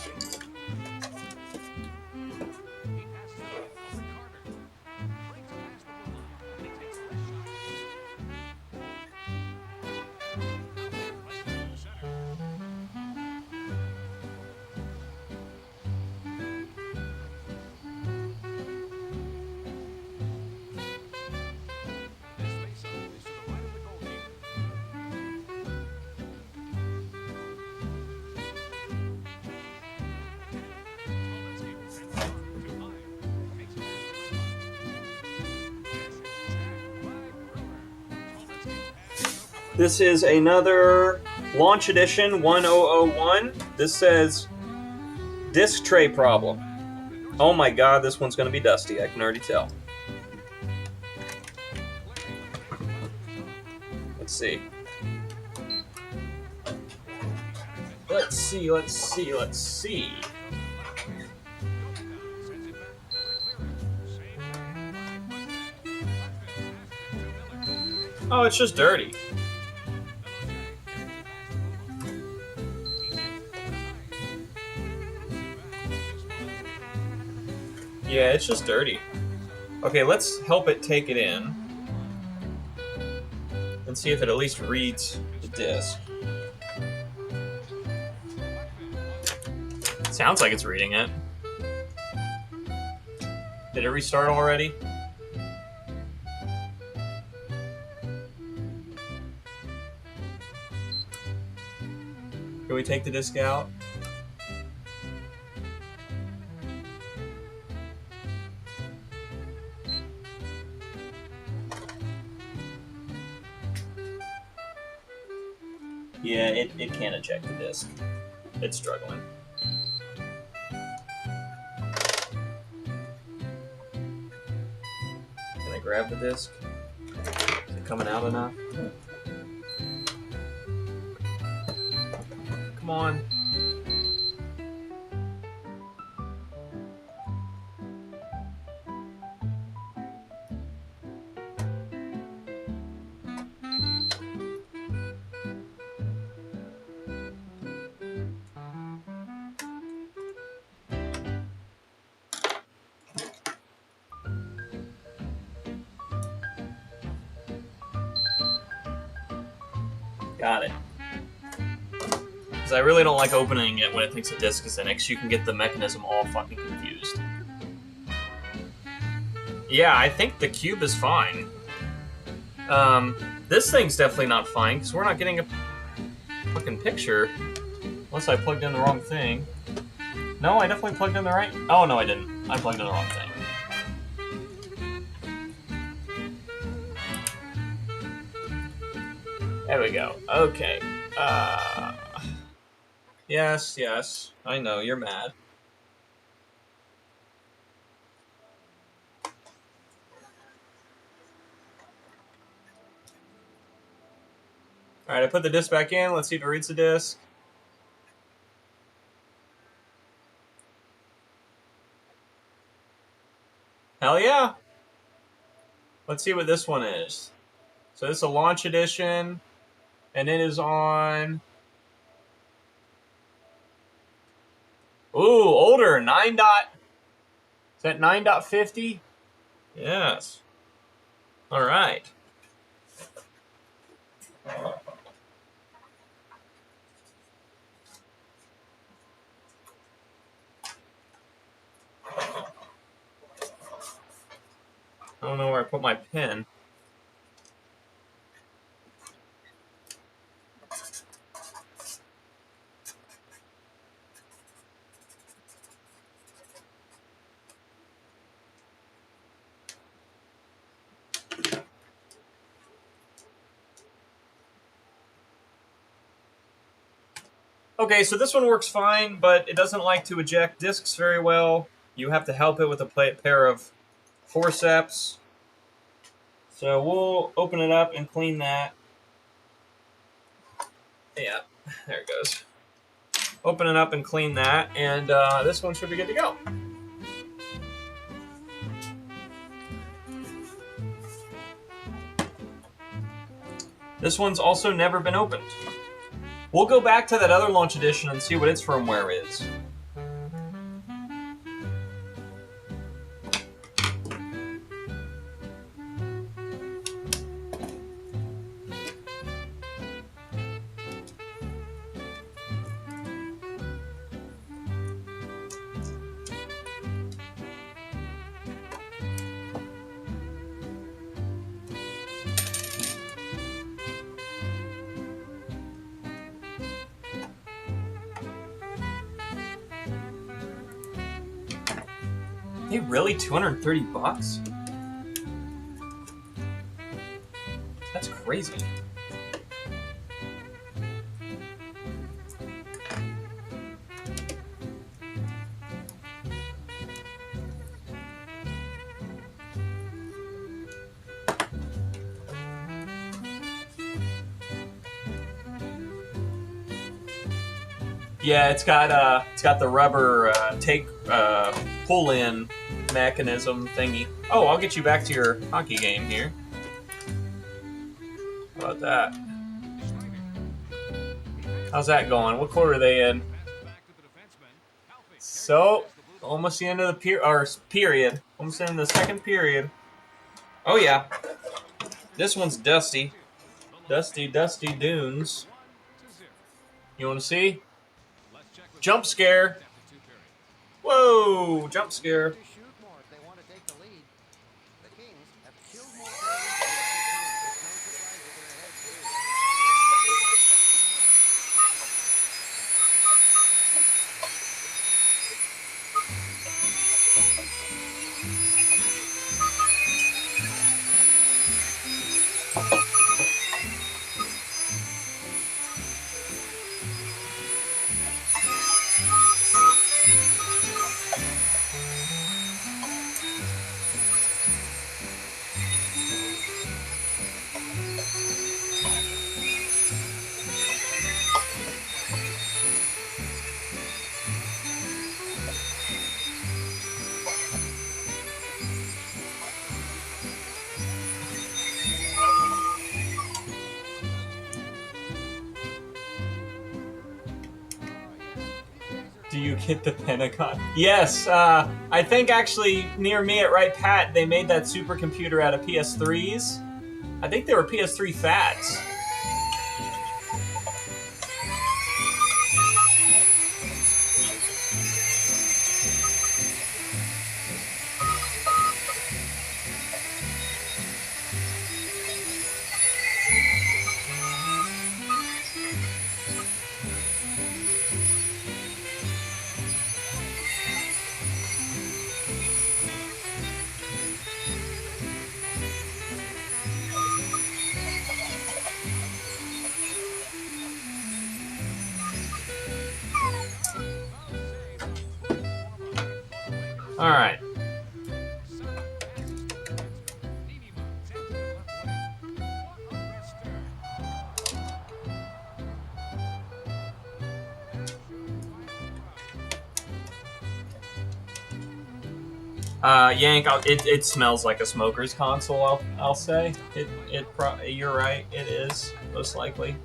this is another launch edition 1001. This says disk tray problem. Oh my god, this one's going to be dusty. I can already tell. Let's see. Let's see. Oh, it's just dirty. Yeah, it's just dirty. Okay, let's help it take it in. And see if it at least reads the disk. Sounds like it's reading it. Did it restart already? Can we take the disk out? Yeah, it can't eject the disk. It's struggling. Can I grab the disk? Is it coming out enough? Come on. Got it. Because I really don't like opening it when it thinks a disc is in it, because you can get the mechanism all fucking confused. Yeah, I think the cube is fine. This thing's definitely not fine, because we're not getting a fucking picture. Unless I plugged in the wrong thing. No, I definitely plugged in the right... Oh, no, I didn't. I plugged in the wrong thing. There we go. Okay. Yes, yes. I know, you're mad. Alright, I put the disc back in. Let's see if it reads the disc. Hell yeah! Let's see what this one is. So this is a launch edition, and it is on... Ooh, older, 9. Is that 9.50? Yes. Alright. I don't know where I put my pen. Okay, so this one works fine, but it doesn't like to eject discs very well. You have to help it with a pair of forceps. So we'll open it up and clean that. Yeah, there it goes. Open it up and clean that, and this one should be good to go. This one's also never been opened. We'll go back to that other launch edition and see what its firmware is. Hey, really? 230 bucks? That's crazy. Yeah, it's got the rubber pull-in mechanism thingy. Oh, I'll get you back to your hockey game here. How about that? How's that going? What quarter are they in? So, almost the end of the period. Almost the end of the second period. Oh yeah. This one's dusty. Dusty, dusty dunes. You want to see? Jump scare. Whoa, jump scare. Do you get the Pentagon? Yes, I think actually near me at Right Pat, they made that supercomputer out of PS3s. I think they were PS3 Fats. All right. Yank, it smells like a smoker's console. I'll say you're right. It is most likely.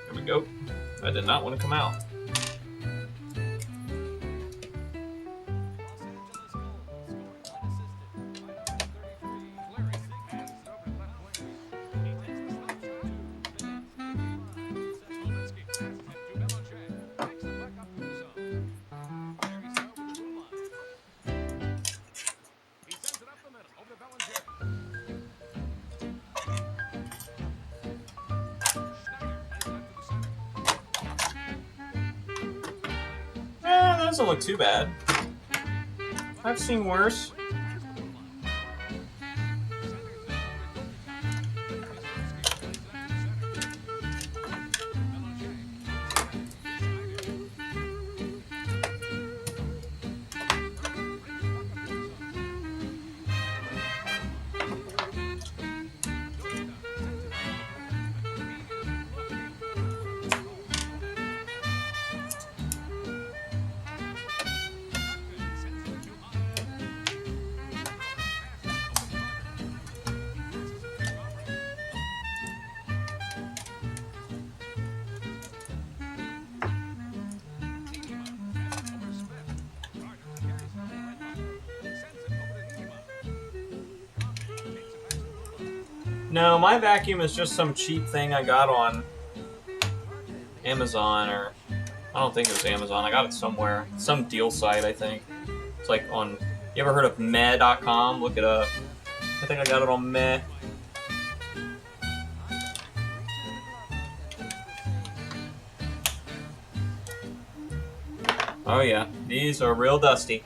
There we go. I did not want to come out. That doesn't look too bad. I've seen worse. No, my vacuum is just some cheap thing I got on Amazon, or I don't think it was Amazon. I got it somewhere. Some deal site, I think. It's like on... You ever heard of meh.com? Look it up. I think I got it on Meh. Oh yeah, these are real dusty.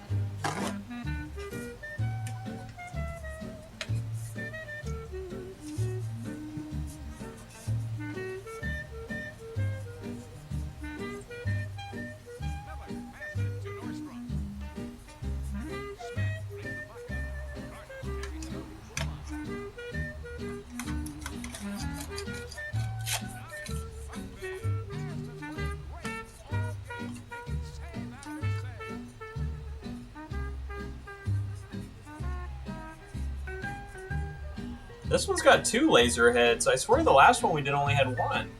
This one's got 2 laser heads. I swear the last one we did only had 1.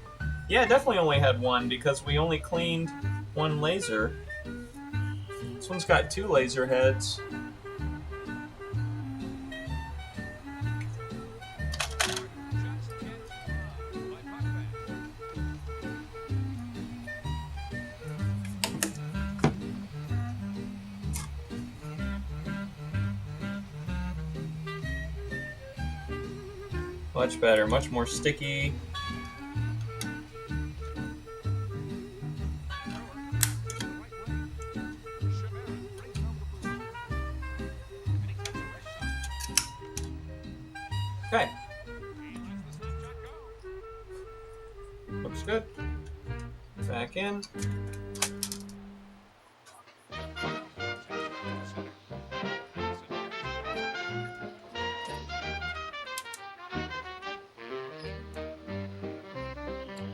Yeah, definitely only had 1 because we only cleaned 1 laser. This one's got 2 laser heads. Much better, much more sticky. Okay. Looks good. Back in.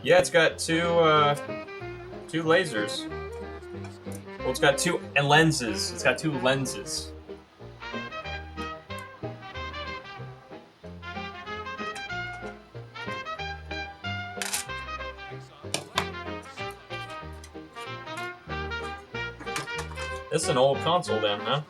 Yeah, it's got two lasers. Well, it's got 2 lenses. It's got 2 lenses. This is an old console then, huh?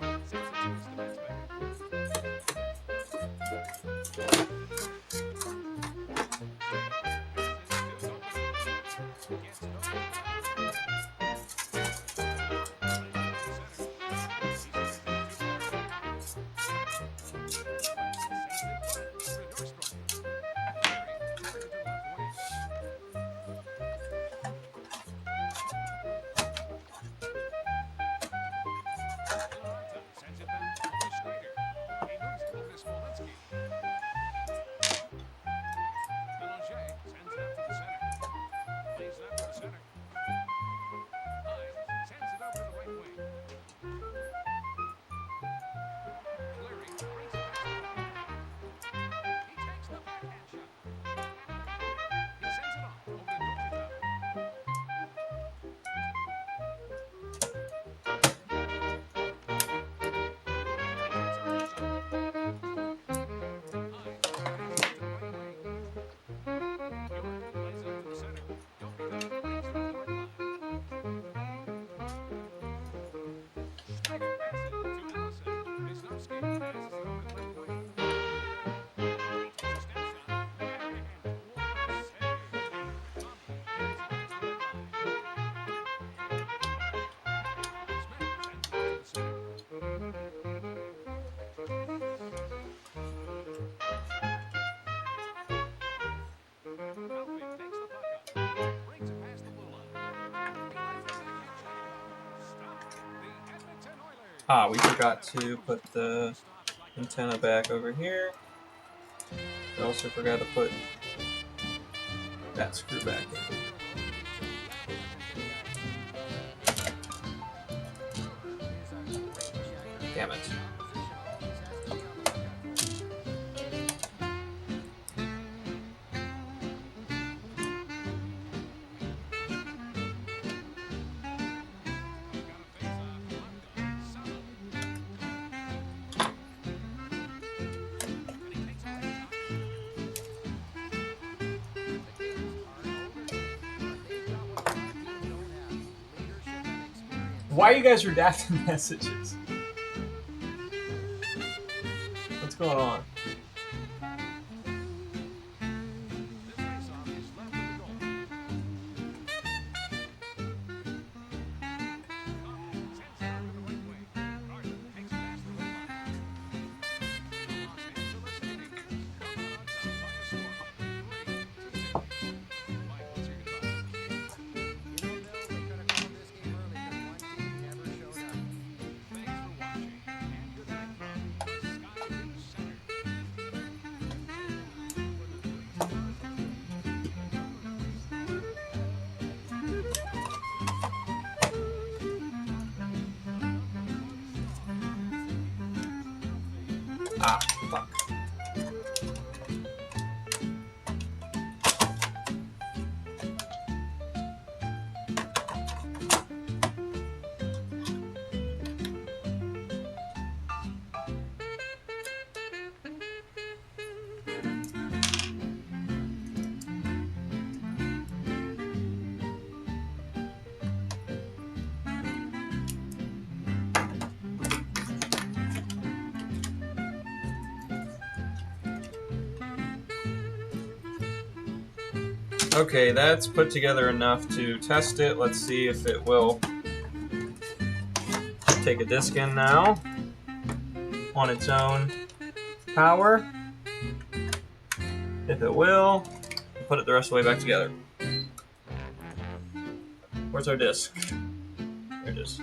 Ah, we forgot to put the antenna back over here. We also forgot to put that screw back in. Damn it. Why are you guys redacting messages? What's going on? Ah, fuck. Okay, that's put together enough to test it. Let's see if it will take a disc in now on its own power. If it will, put it the rest of the way back together. Where's our disc? There it is.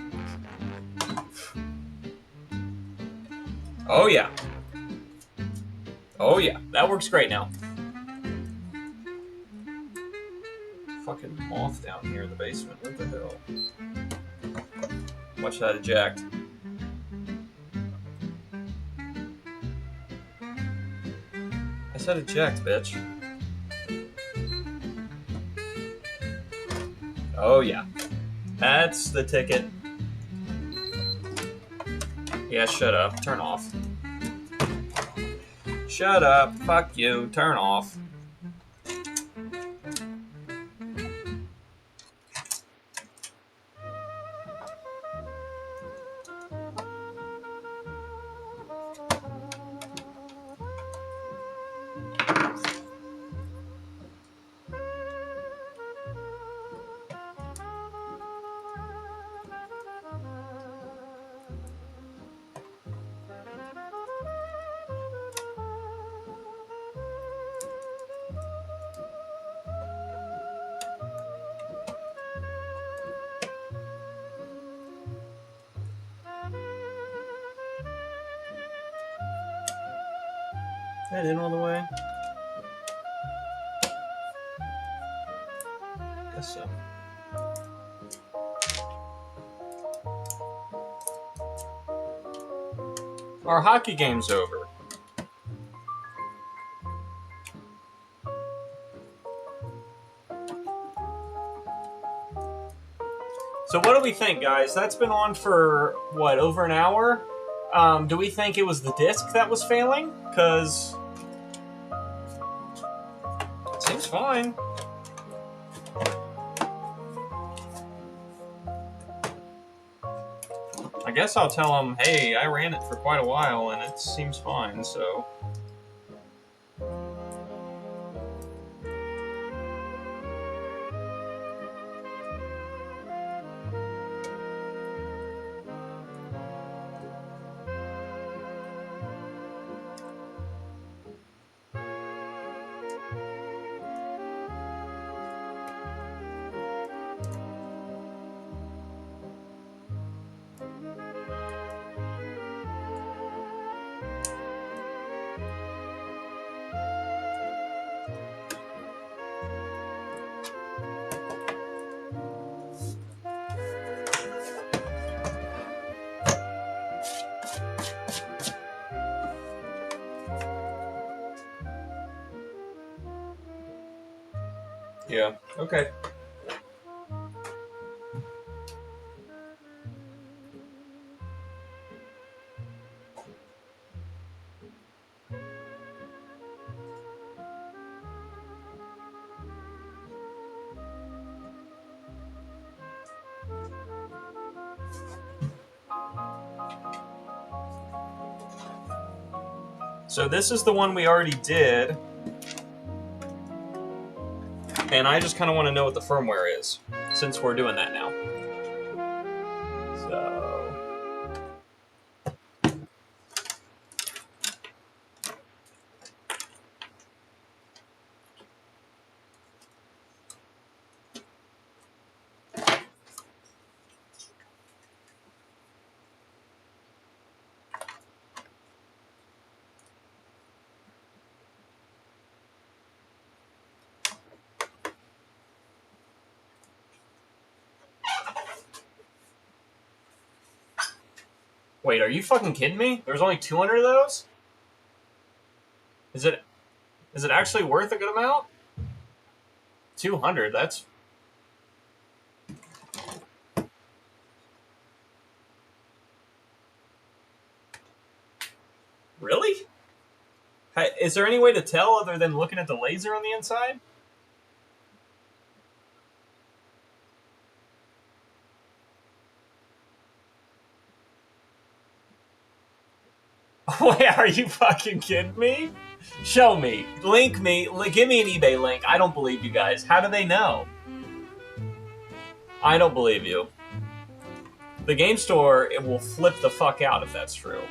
Oh yeah. Oh yeah, that works great now. Fucking moth down here in the basement. What the hell? Watch that eject. I said eject, bitch. Oh yeah. That's the ticket. Yeah, shut up. Turn off. Shut up. Fuck you. Turn off. That in all the way? Guess so. Our hockey game's over. So what do we think, guys? That's been on for, what, over an hour? Do we think it was the disc that was failing? Because it seems fine. I guess I'll tell him, hey, I ran it for quite a while and it seems fine, so... Yeah. Okay. So this is the one we already did, and I just kind of want to know what the firmware is, since we're doing that now. So... Wait, are you fucking kidding me? There's only 200 of those? Is it actually worth a good amount? 200, that's... Really? Is there any way to tell other than looking at the laser on the inside? Wait, are you fucking kidding me? Show me. Link me. Give me an eBay link. I don't believe you guys. How do they know? I don't believe you. The game store, it will flip the fuck out if that's true.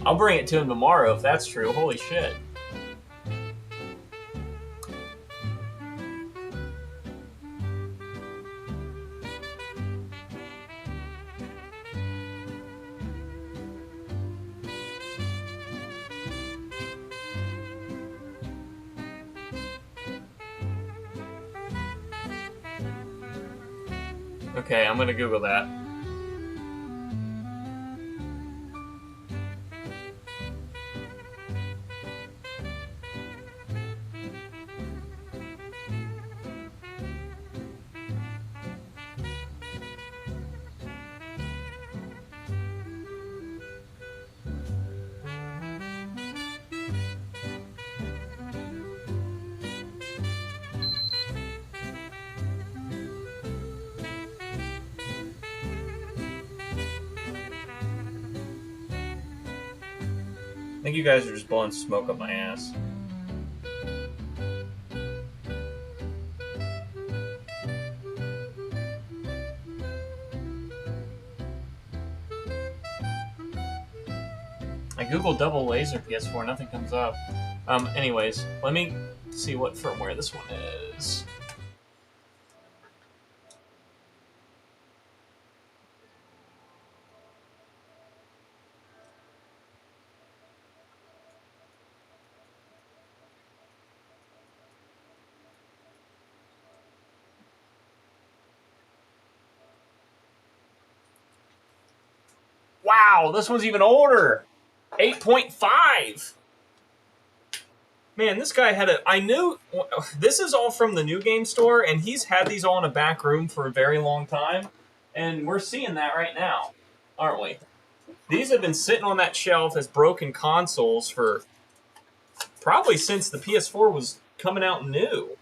I'll bring it to him tomorrow if that's true. Holy shit. Okay, I'm gonna Google that. I think you guys are just blowing smoke up my ass. I googled double laser PS4, nothing comes up. Anyways, let me see what firmware this one is. Wow, this one's even older. 8.5. Man, this guy had a... I knew... This is all from the new game store, and he's had these all in a back room for a very long time. And we're seeing that right now, aren't we? These have been sitting on that shelf as broken consoles for probably since the PS4 was coming out new.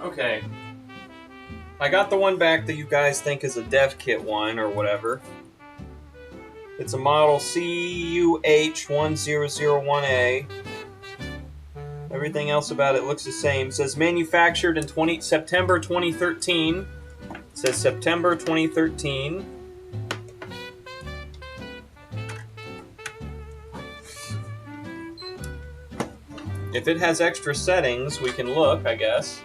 Okay. I got the one back that you guys think is a dev kit one or whatever. It's a model CUH1001A. Everything else about it looks the same. It says manufactured in September 2013. It says September 2013. If it has extra settings, we can look, I guess.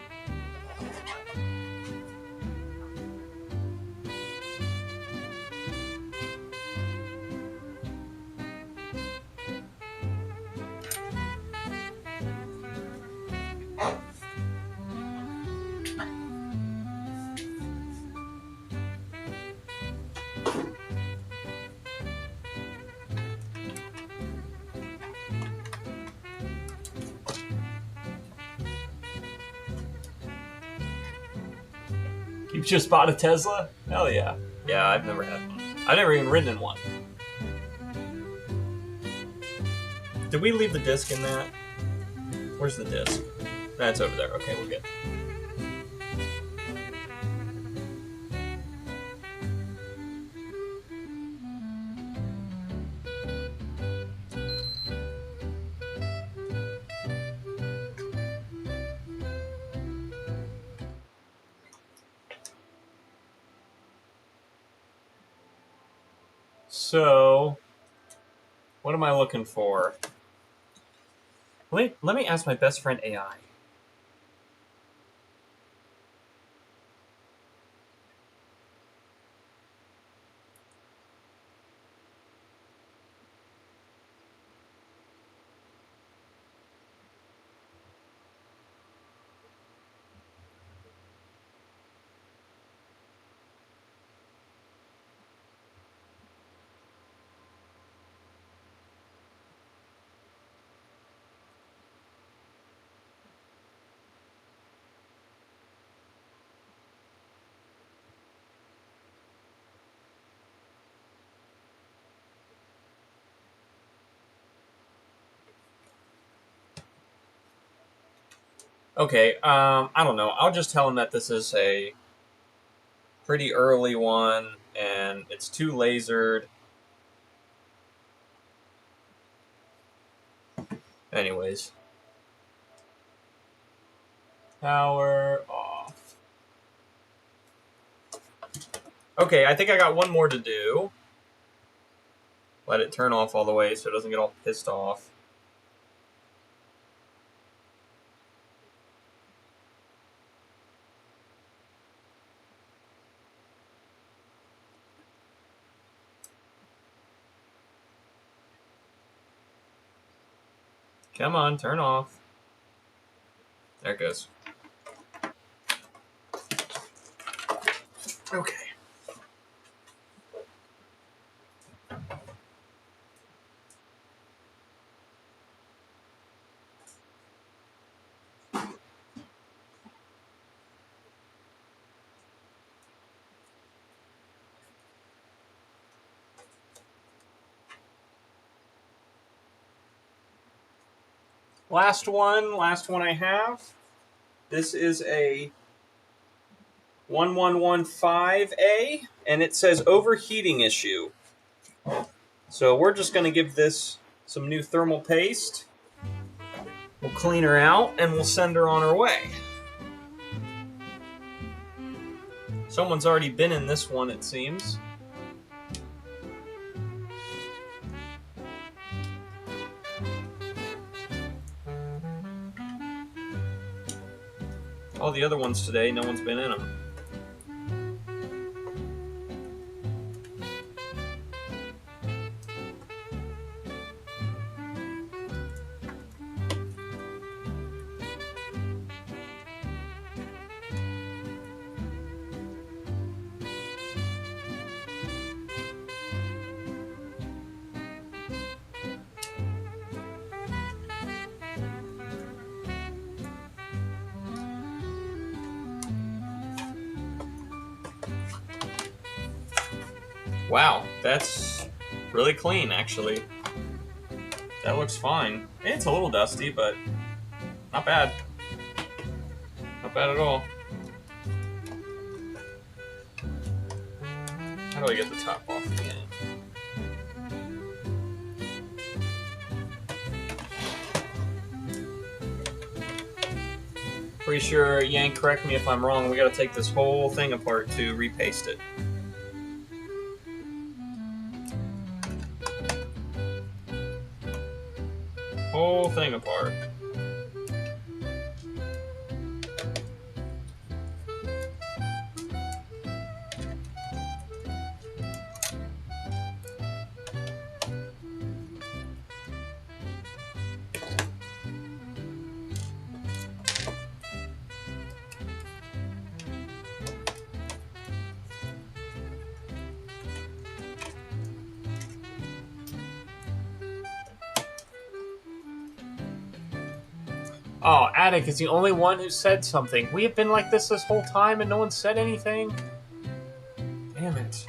You just bought a Tesla? Hell yeah. Yeah, I've never had one. I've never even ridden in one. Did we leave the disc in that? Where's the disc? That's over there. Okay, we're good. So, what am I looking for? Let me ask my best friend AI. Okay, I don't know. I'll just tell him that this is a pretty early one, and it's too lasered. Anyways. Power off. Okay, I think I got one more to do. Let it turn off all the way so it doesn't get all pissed off. Come on, turn off. There it goes. Okay. Last one I have. This is a 1115A, and it says overheating issue. So we're just going to give this some new thermal paste. We'll clean her out, and we'll send her on her way. Someone's already been in this one, it seems. All the other ones today, no one's been in them. Wow, that's really clean, actually. That looks fine. It's a little dusty, but not bad. Not bad at all. How do I get the top off again? Pretty sure, Yank, correct me if I'm wrong, we gotta take this whole thing apart to repaste it. Whole thing apart. Oh, Attic is the only one who said something. We have been like this whole time and no one said anything? Damn it.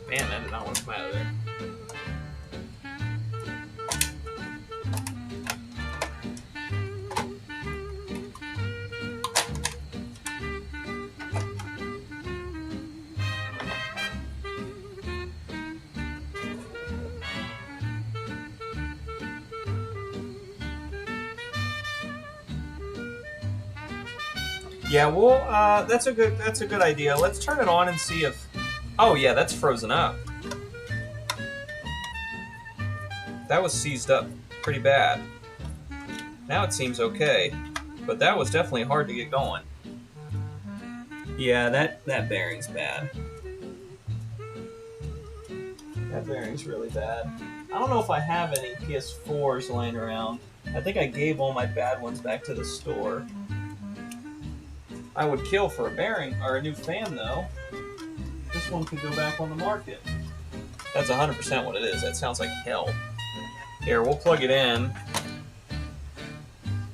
Man, that did not want to come out of there. Yeah, well, that's a good idea. Let's turn it on and see if. Oh yeah, that's frozen up. That was seized up pretty bad. Now it seems okay, but that was definitely hard to get going. Yeah, that bearing's bad. That bearing's really bad. I don't know if I have any PS4s laying around. I think I gave all my bad ones back to the store. I would kill for a bearing or a new fan though. This one could go back on the market. That's 100% what it is. That sounds like hell. Here, we'll plug it in.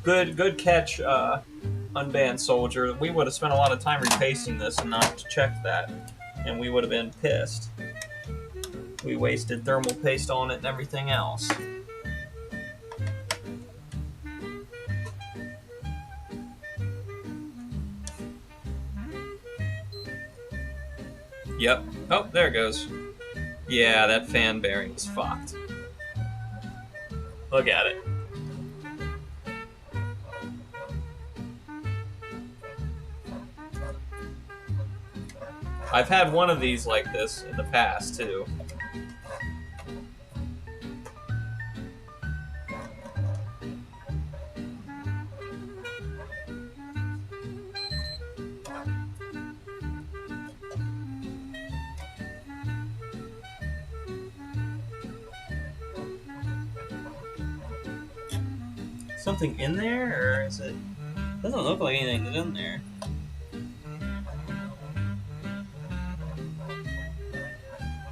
Good catch, Unbanned Soldier. We would have spent a lot of time repasting this and not checked that, and we would have been pissed. We wasted thermal paste on it and everything else. Yep. Oh, there it goes. Yeah, that fan bearing is fucked. Look at it. I've had one of these like this in the past, too. Something in there, or is it? Doesn't look like anything's in there.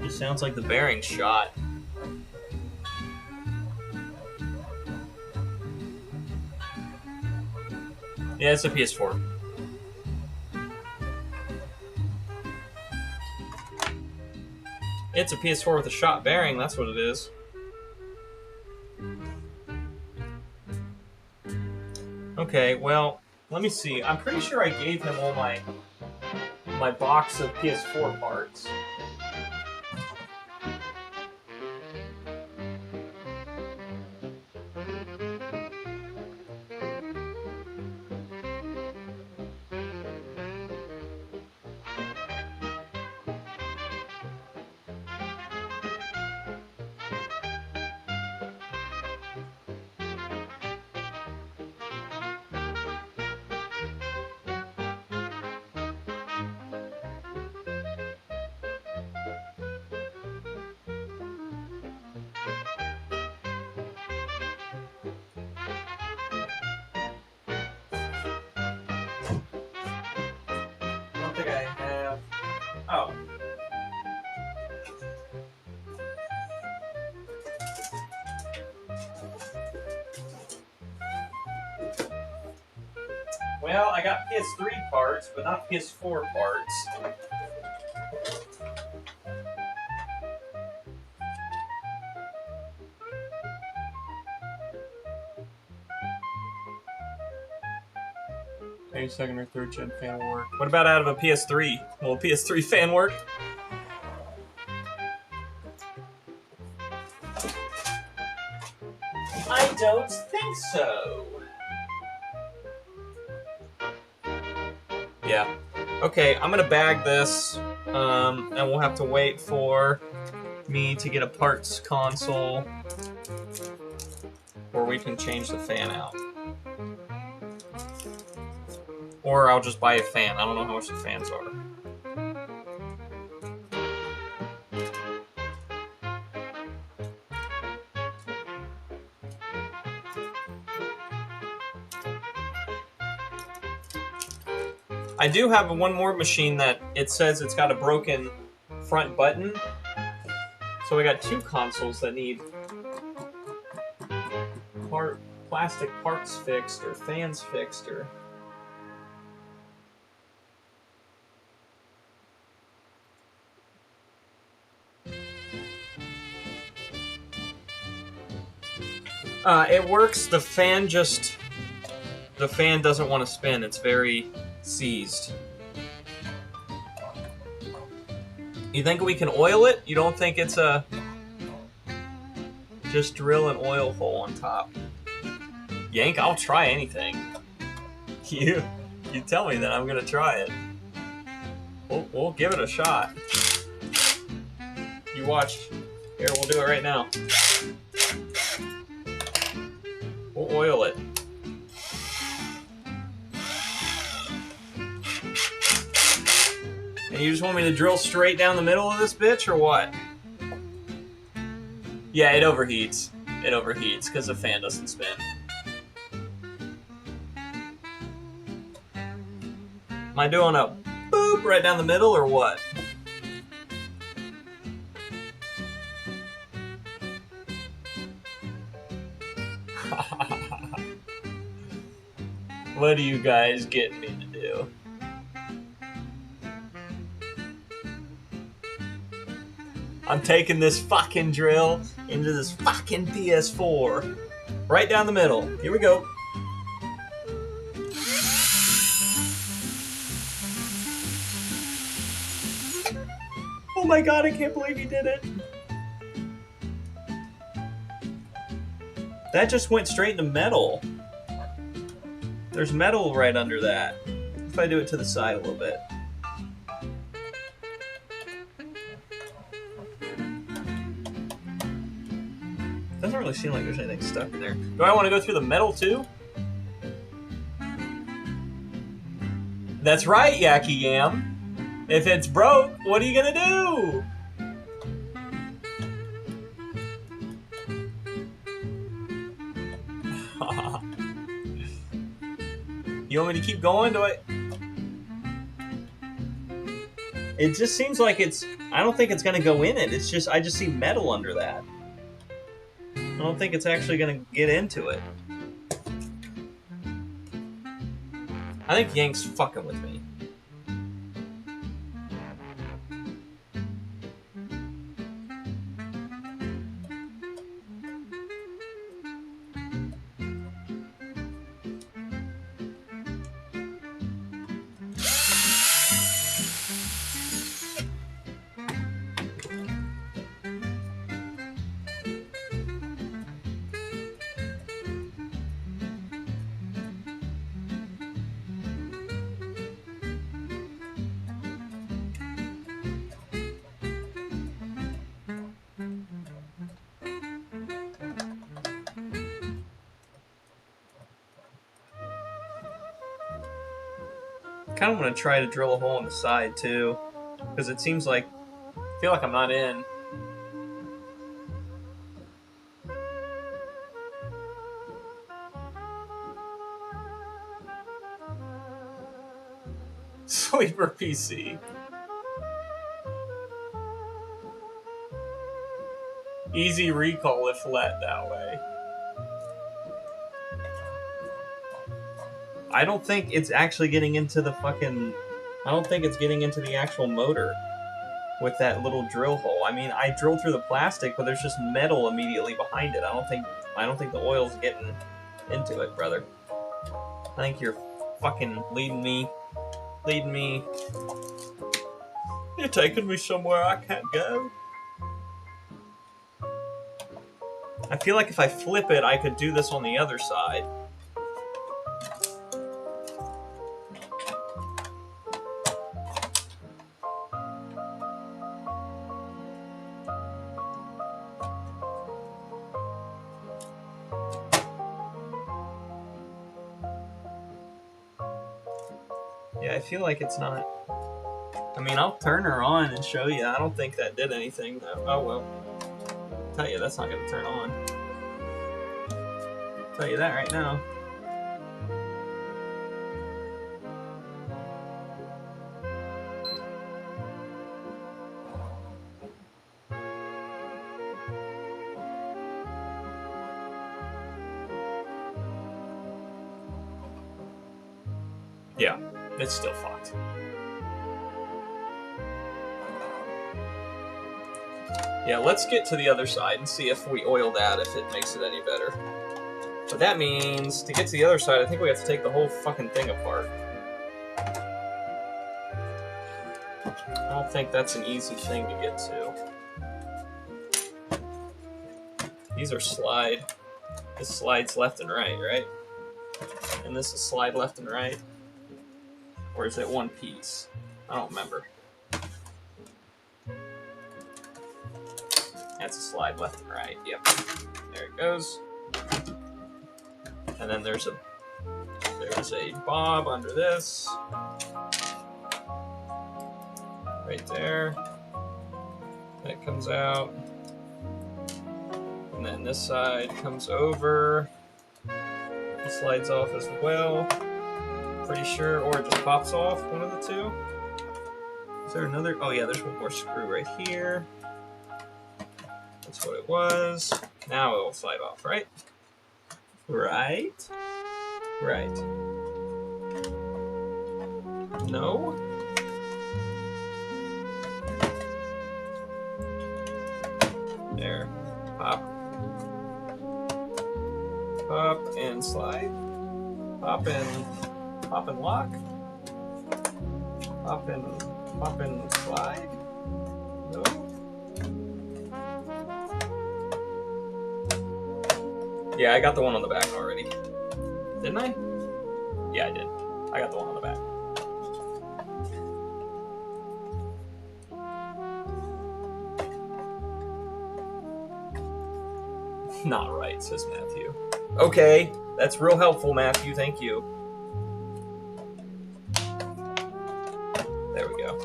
Just sounds like the bearing's shot. Yeah, it's a PS4. It's a PS4 with a shot bearing, that's what it is. Okay, well, let me see. I'm pretty sure I gave him all my box of PS4 parts. Well, I got PS3 parts, but not PS4 parts. Maybe second or third gen fan will work. What about out of a PS3? Will a PS3 fan work? I don't think so. Yeah. Okay, I'm gonna bag this, and we'll have to wait for me to get a parts console where we can change the fan out. Or I'll just buy a fan. I don't know how much the fans are. I do have one more machine that it says it's got a broken front button. So we got two consoles that need plastic parts fixed or fans fixed or... it works. The fan doesn't want to spin. It's very seized. You think we can oil it? You don't think it's a... Just drill an oil hole on top. Yank, I'll try anything. You tell me that I'm gonna try it. We'll give it a shot. You watch. Here, we'll do it right now. We'll oil it. And you just want me to drill straight down the middle of this bitch, or what? Yeah, it overheats. It overheats because the fan doesn't spin. Am I doing a boop right down the middle, or what? What are you guys getting me to do? I'm taking this fucking drill into this fucking PS4. Right down the middle. Here we go. Oh my god, I can't believe he did it. That just went straight into metal. There's metal right under that. If I do it to the side a little bit. Doesn't really seem like there's anything stuck in there. Do I want to go through the metal too? That's right, Yaki Yam. If it's broke, what are you gonna do? You want me to keep going? Do I? It just seems like it's... I don't think it's gonna go in it. It's just... I just see metal under that. I don't think it's actually gonna get into it. I think Yank's fucking with me. I kind of want to try to drill a hole in the side too, because it seems like I feel like I'm not in. Sleeper PC. Easy recall if let that way. I don't think it's actually getting into the fucking... I don't think it's getting into the actual motor with that little drill hole. I mean, I drilled through the plastic, but there's just metal immediately behind it. I don't think the oil's getting into it, brother. I think you're fucking leading me. You're taking me somewhere I can't go. I feel like if I flip it, I could do this on the other side. Yeah, I feel like it's not... I mean, I'll turn her on and show you. I don't think that did anything, though. Oh, well. I'll tell you, that's not going to turn on. I'll tell you that right now. Yeah, it's still fucked. Yeah, let's get to the other side and see if we oil that, if it makes it any better. But that means, to get to the other side, I think we have to take the whole fucking thing apart. I don't think that's an easy thing to get to. These are slide. This slides left and right, right? And this is slide left and right. Or is it one piece? I don't remember. That's a slide left and right. Yep. There it goes. And then there's a bob under this. Right there. That comes out. And then this side comes over. It slides off as well. Pretty sure, or it just pops off, one of the two. Is there another? Oh yeah, there's one more screw right here. That's what it was. Now it will slide off, right? Right? Right. No? There. Pop. Pop and slide. Pop and lock. Pop and slide. No. Yeah, I got the one on the back already. Didn't I? Yeah, I did. I got the one on the back. Not right, says Matthew. Okay, that's real helpful, Matthew. Thank you. There we go.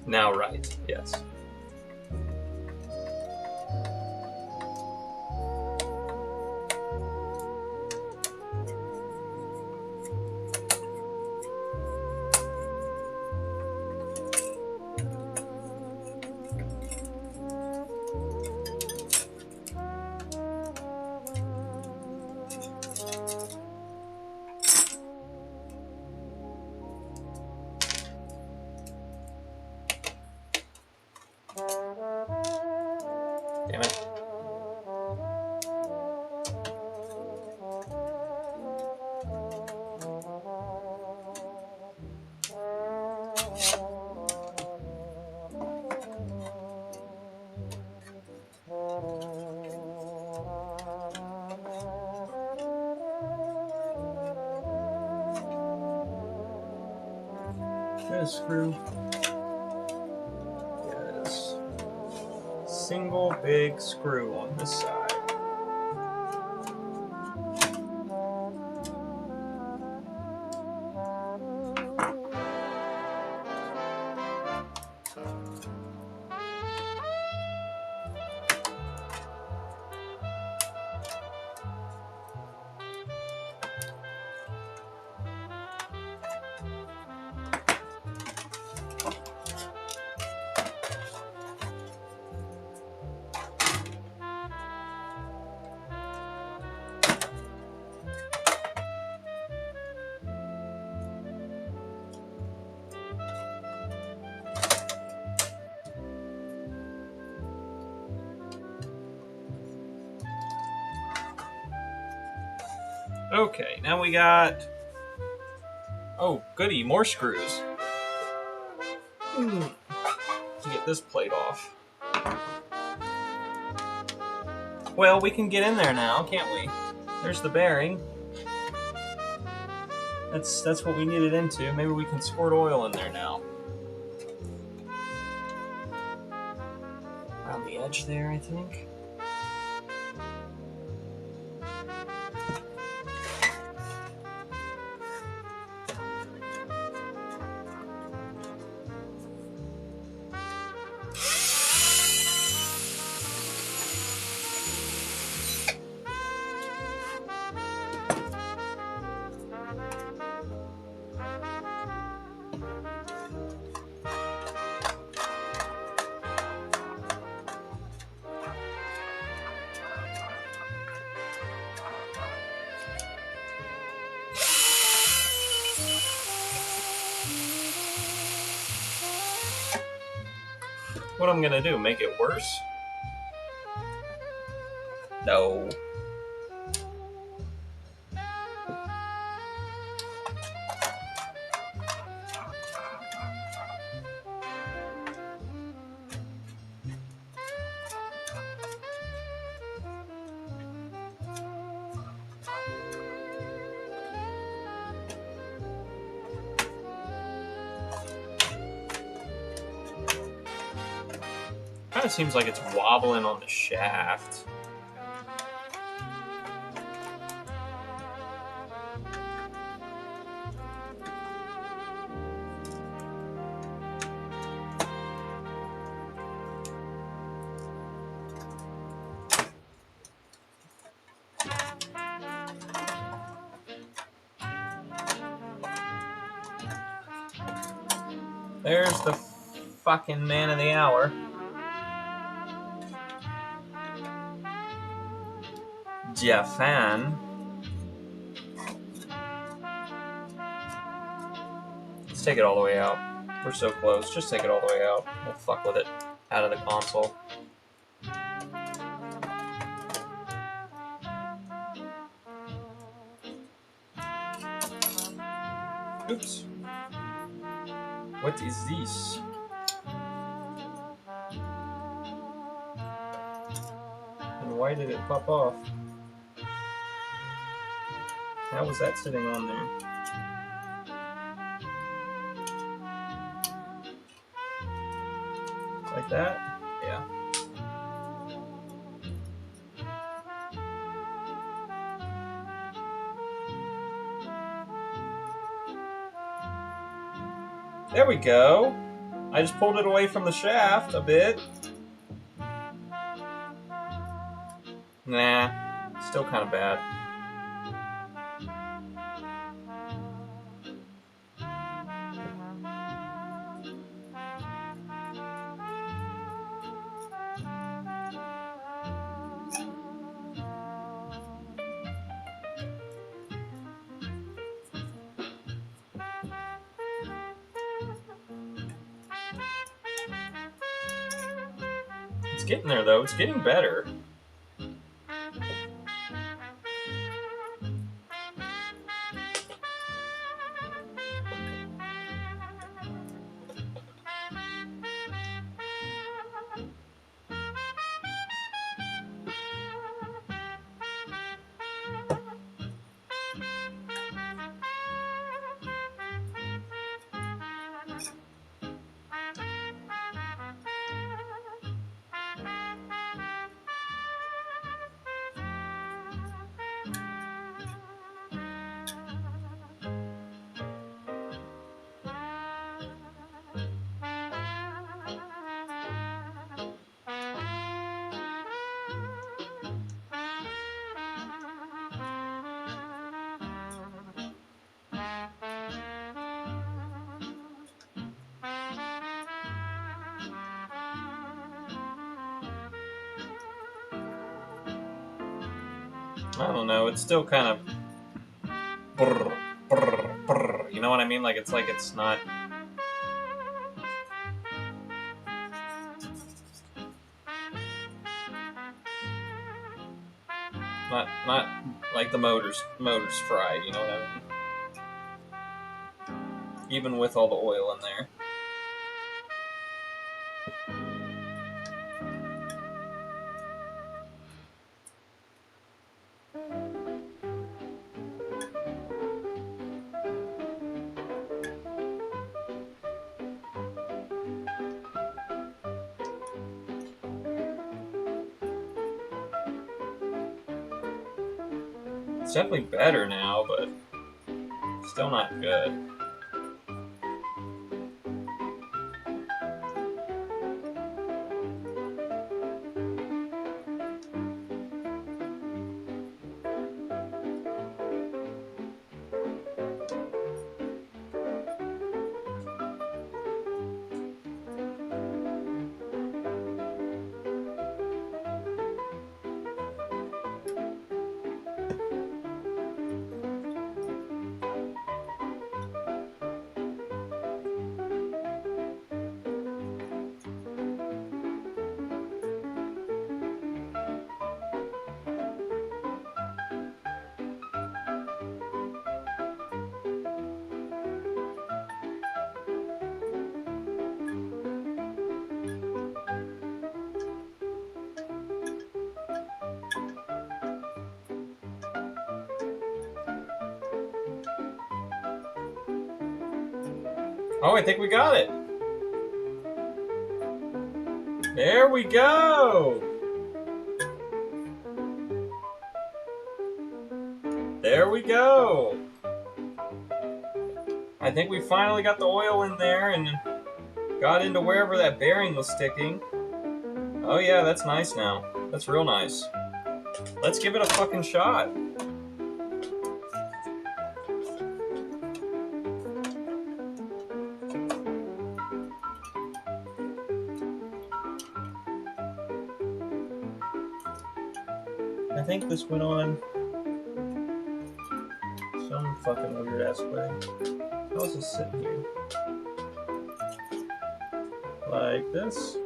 Now right, yes. Damn it. Get a screw. Yes. Single big screw on this side. Okay, now we got... Oh, goody, more screws. To get this plate off. Well, we can get in there now, can't we? There's the bearing. That's what we needed into. Maybe we can squirt oil in there now. Around the edge there, I think. What I'm gonna do, make it worse? No. Kind of seems like it's wobbling on the shaft. There's the fucking man of the hour. Japan. Let's take it all the way out. We're so close. Just take it all the way out. We'll fuck with it out of the console. Oops. What is this? And why did it pop off? How was that sitting on there? Like that? Yeah. There we go. I just pulled it away from the shaft a bit. Nah, still kind of bad. It's getting there though, it's getting better. I don't know, it's still kind of brr, brr, brr, you know what I mean? Like it's not not like the motor's fried, you know what I mean? Even with all the oil in there. It's definitely better now, but still not good. Oh, I think we got it. There we go. There we go. I think we finally got the oil in there and got into wherever that bearing was sticking. Oh yeah, that's nice now. That's real nice. Let's give it a fucking shot. I think this went on some fucking weird ass way. How is this sitting here? Like this?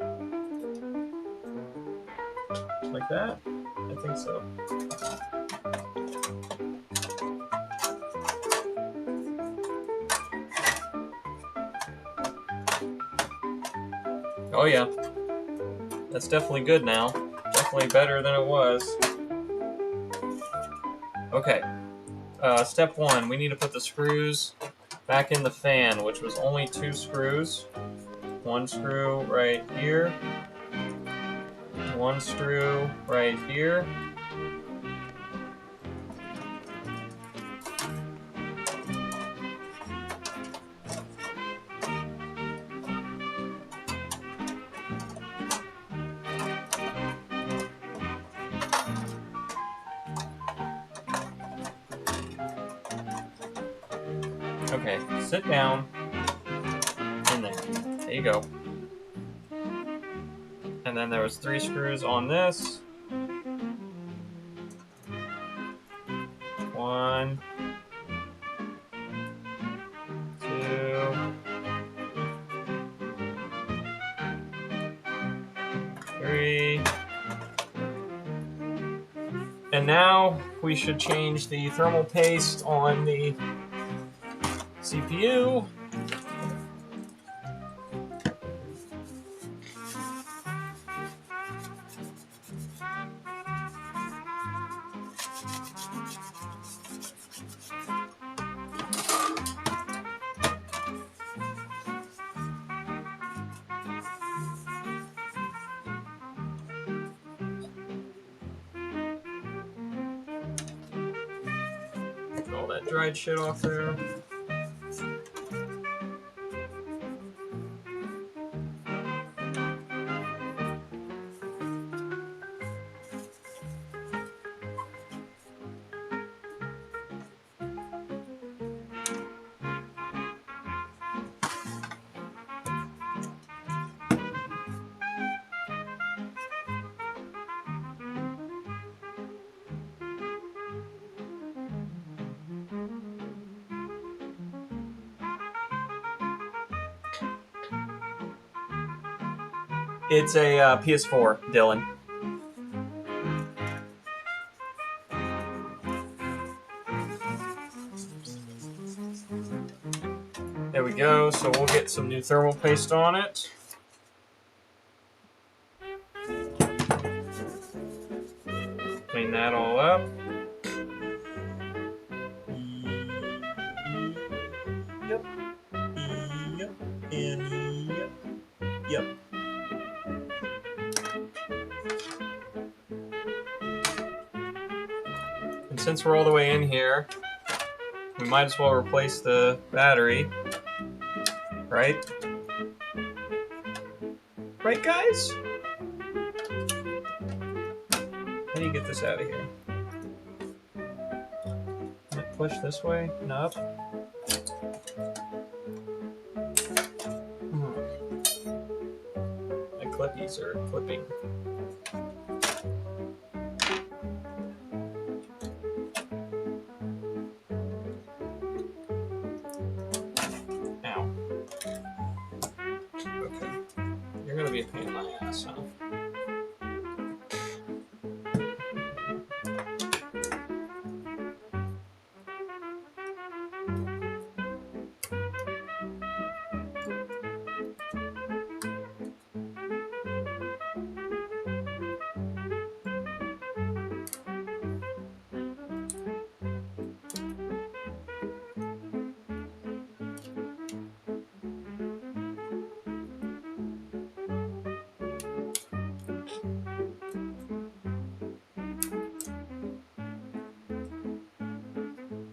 Like that? I think so. Oh yeah. That's definitely good now. Definitely better than it was. Okay. Step 1, we need to put the screws back in the fan, which was only 2 screws. 1 screw right here. 1 screw right here. Okay, sit down in there. There you go. And then there was 3 screws on this. 1, 2, 3. And now we should change the thermal paste on the CPU. Get all that dried shit off there. It's a PS4, Dylan. There we go. So we'll get some new thermal paste on it. Clean that all up. Yep. Yep. And yep. Yep. And since we're all the way in here, we might as well replace the battery. Right? Right, guys? How do you get this out of here? Can it push this way and up? My clippies are clipping. Ow. Okay. You're gonna be a pain in my ass, huh?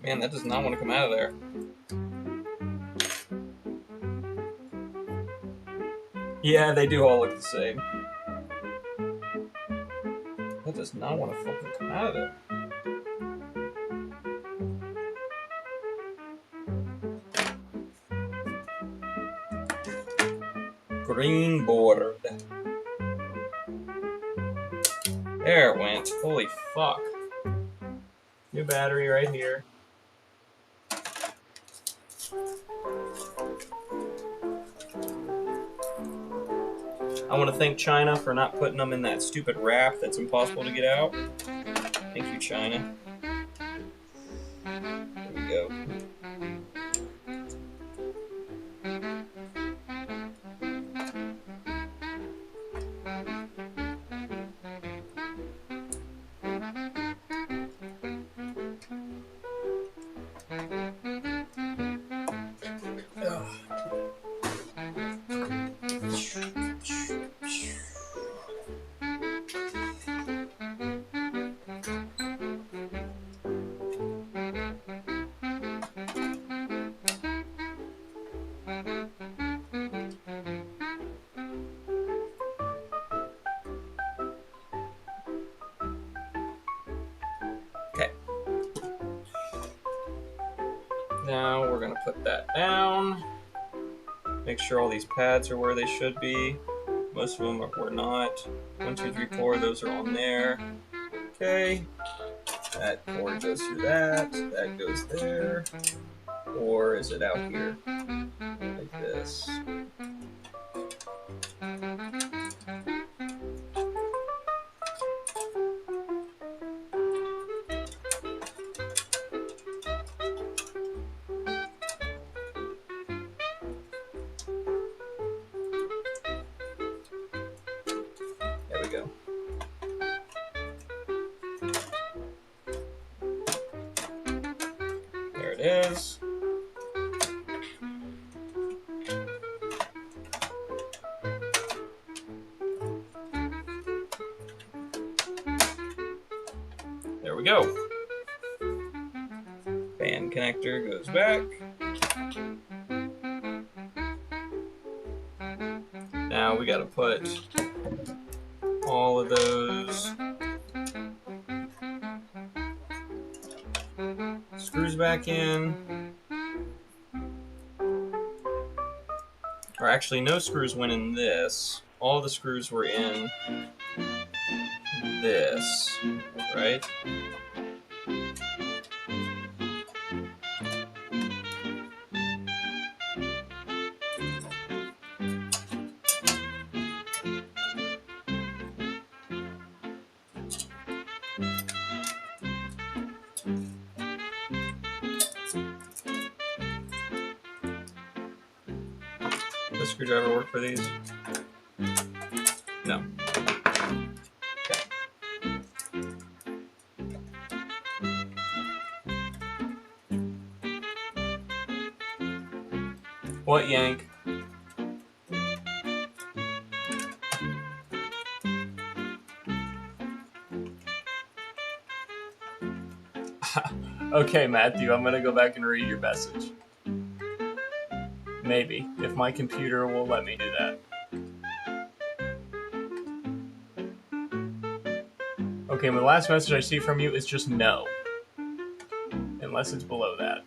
Man, that does not want to come out of there. Yeah, they do all look the same. That does not want to fucking come out of there. Green board. There it went. Holy fuck. New battery right here. I want to thank China for not putting them in that stupid wrap that's impossible to get out. Thank you, China. There we go. Okay. Now we're going to put that down. Make sure all these pads are where they should be. Most of them were not. 1, 2, 3, 4, those are on there. Okay. That cord goes through that. That goes there. Or is it out here? Like this. There we go. There it is. There we go. Fan connector goes back. Now we gotta put all of those screws back in. Or actually, no screws went in this. All the screws were in this, right? Does the screwdriver work for these? No. What, Yank? Okay, Matthew, I'm gonna go back and read your message. Maybe, if my computer will let me do that. Okay, the last message I see from you is just no. Unless it's below that.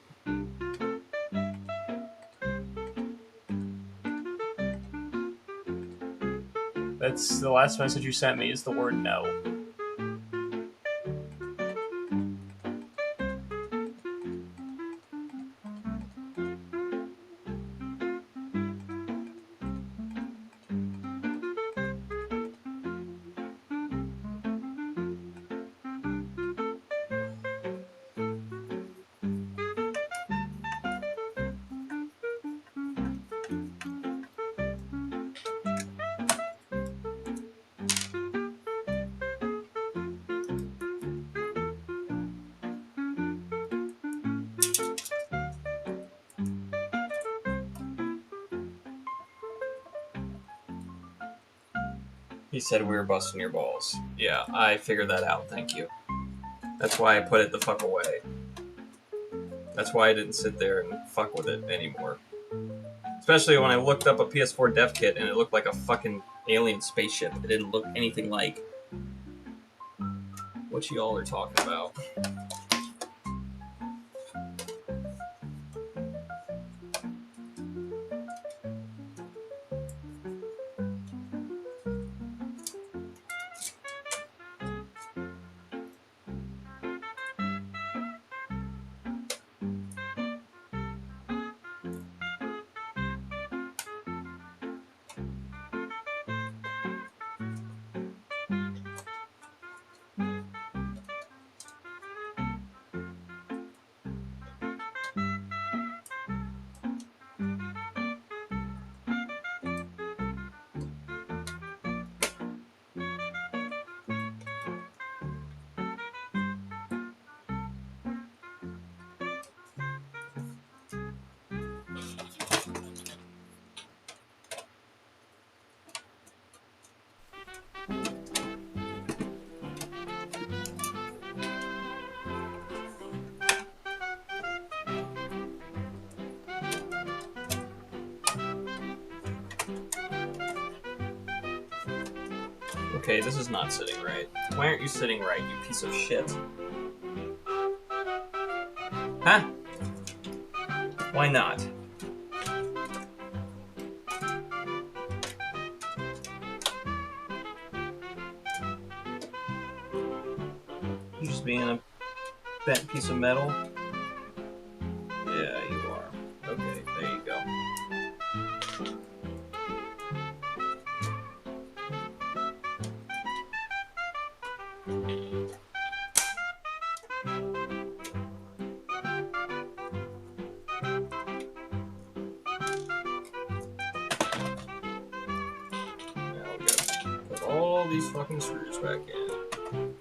That's the last message you sent me is the word no. He said we were busting your balls. Yeah, I figured that out, thank you. That's why I put it the fuck away. That's why I didn't sit there and fuck with it anymore. Especially when I looked up a PS4 dev kit and it looked like a fucking alien spaceship. It didn't look anything like what y'all are talking about. Okay, this is not sitting right. Why aren't you sitting right, you piece of shit? Huh? Why not? You just being a bent piece of metal? Yeah, you are. Okay, there you go. All these fucking screws back in.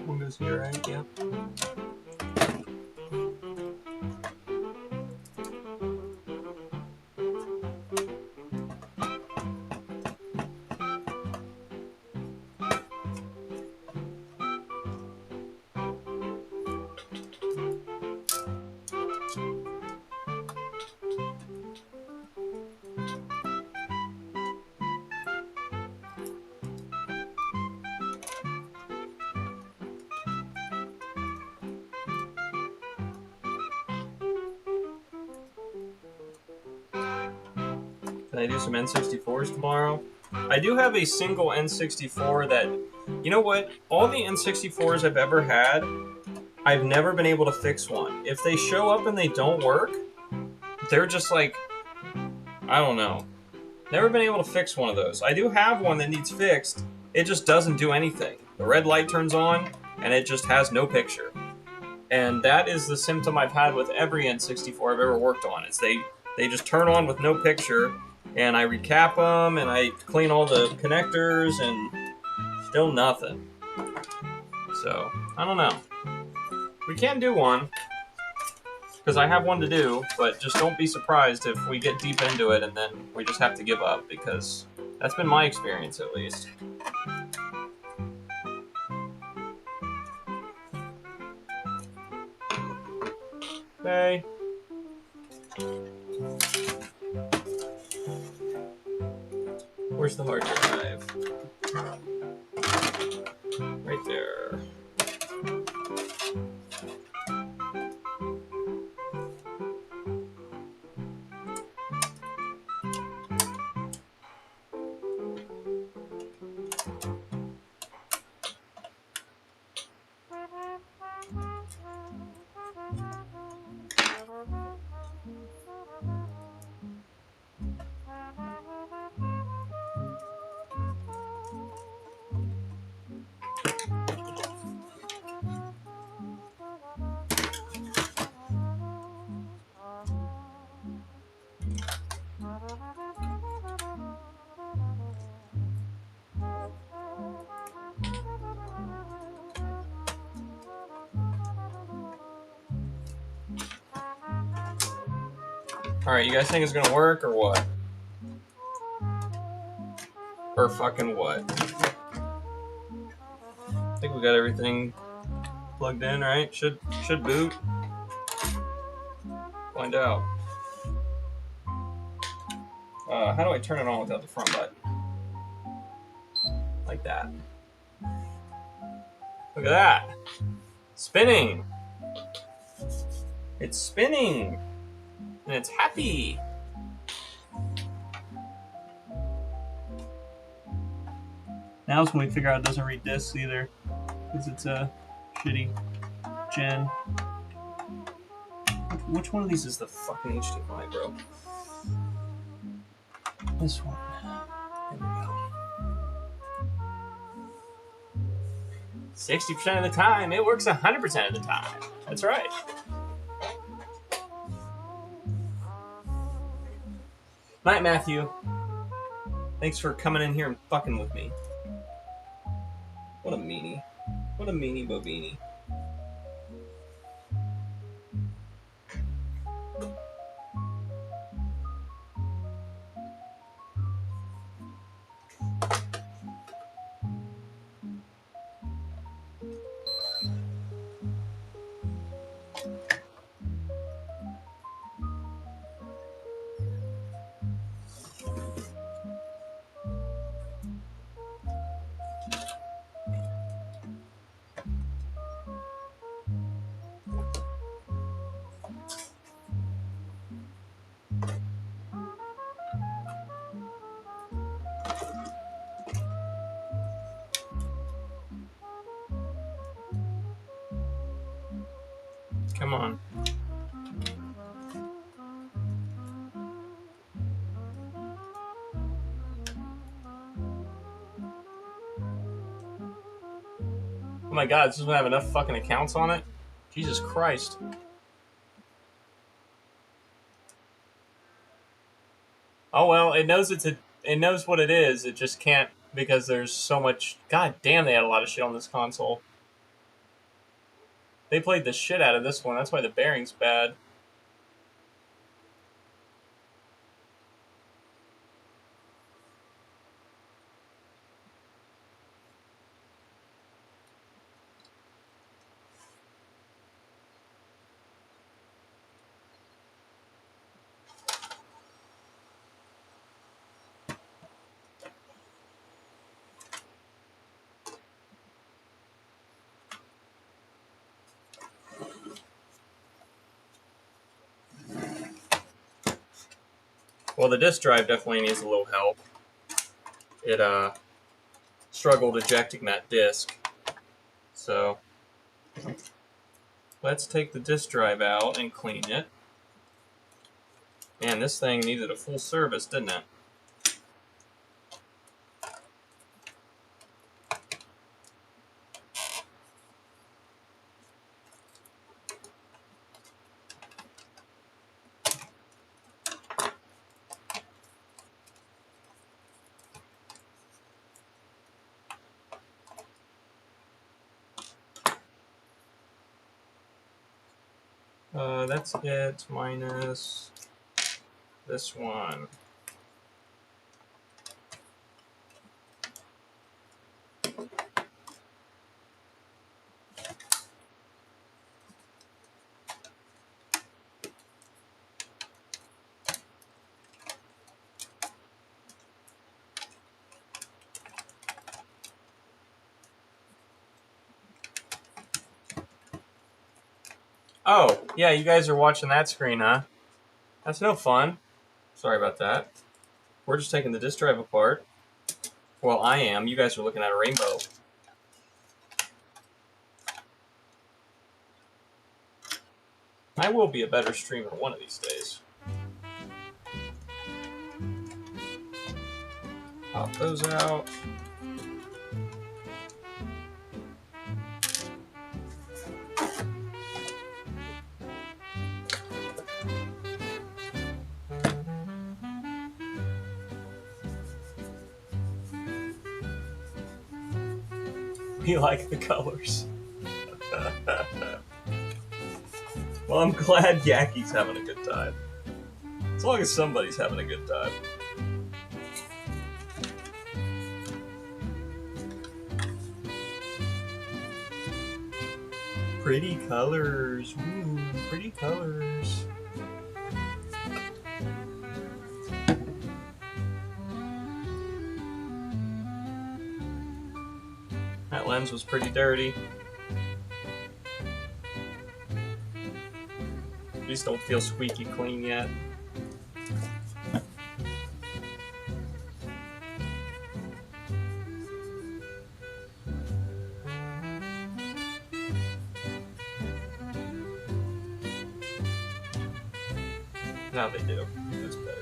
One goes here, right? Yep. Can I do some N64s tomorrow? I do have a single N64 that, you know what? All the N64s I've ever had, I've never been able to fix one. If they show up and they don't work, they're just like, I don't know. Never been able to fix one of those. I do have one that needs fixed. It just doesn't do anything. The red light turns on, and it just has no picture. And that is the symptom I've had with every N64 I've ever worked on. Is they just turn on with no picture, and I recap them, and I clean all the connectors, and still nothing. So, I don't know. We can do one, because I have one to do, but just don't be surprised if we get deep into it and then we just have to give up, because that's been my experience at least. Okay. Where's the hard drive? Right there. Alright, you guys think it's gonna work or what? Or fucking what? I think we got everything plugged in, right? Should boot. Find out. How do I turn it on without the front button? Like that. Look at that! Spinning! It's spinning! And it's happy! Now's when we figure out it doesn't read discs either. Because it's a shitty gen. Which one of these is the fucking HDMI, bro? This one. There we go. 60% of the time, it works 100% of the time. That's right. Night, Matthew. Thanks for coming in here and fucking with me. What a meanie. What a meanie bobini. Come on. Oh my god, this doesn't have enough fucking accounts on it? Jesus Christ. Oh well, it knows it knows what it is, it just can't because there's so much. God damn, they had a lot of shit on this console. They played the shit out of this one, that's why the bearing's bad. Well, the disk drive definitely needs a little help. It struggled ejecting that disk. So let's take the disk drive out and clean it. Man, this thing needed a full service, didn't it? That's it minus this one. Oh, yeah, you guys are watching that screen, huh? That's no fun. Sorry about that. We're just taking the disk drive apart. Well, I am. You guys are looking at a rainbow. I will be a better streamer one of these days. Pop those out. We like the colors. Well, I'm glad Yaki's having a good time. As long as somebody's having a good time. Pretty colors. Ooh, pretty colors. That lens was pretty dirty. These don't feel squeaky clean yet. Now they do. That's better.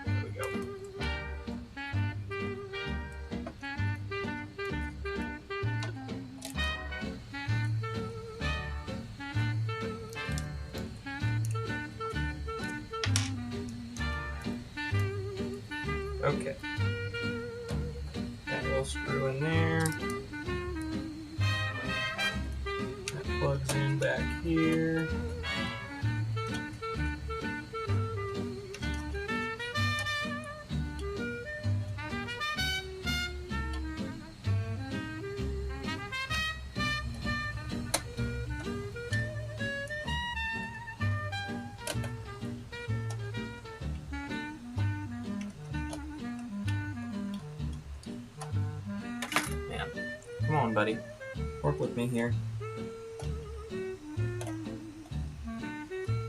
There we go. Okay. That little screw in there. That plugs in back here. Man, come on, buddy. Work with me here.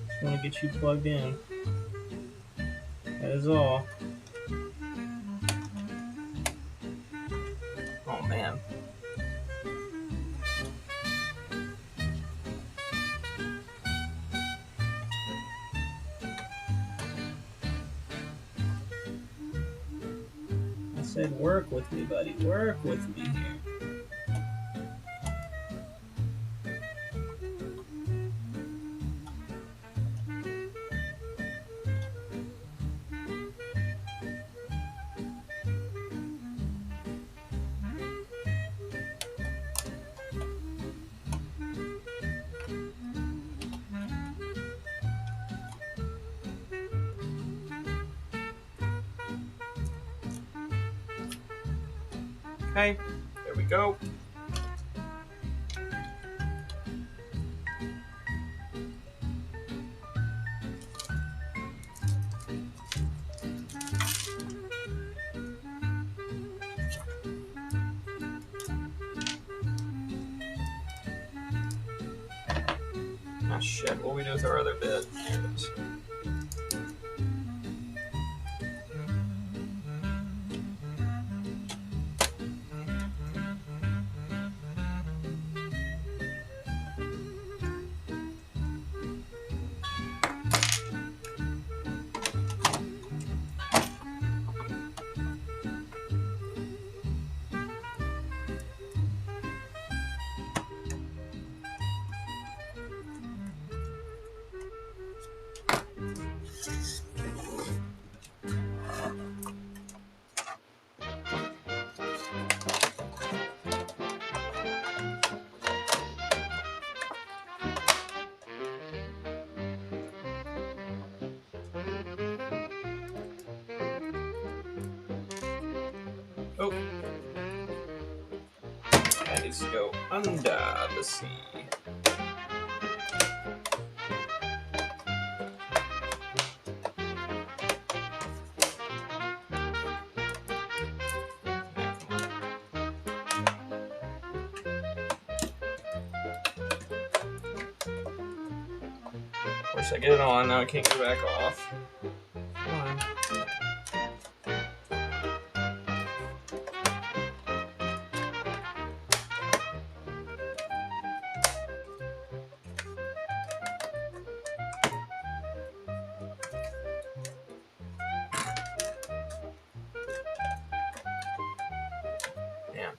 Just want to get you plugged in. That is all. Oh, man. I said work with me, buddy. Work with me here. Okay, there we go. Ah, shit, what do we do with our other bit? There it is. Oh. That needs to go under the sea. Of course, I get it on, now I can't get it back off. Come on. Damn.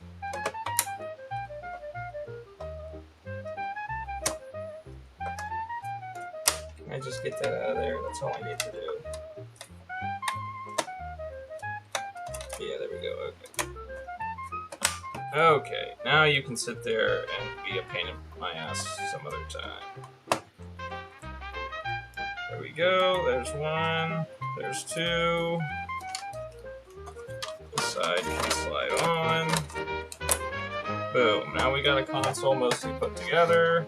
Can I just get that out of there? That's all I need to do. Yeah, there we go. Okay. Okay, now you can sit there and be a pain in my ass some other time. There we go. There's one. There's two. This side can slide on. Boom. Now we got a console mostly put together.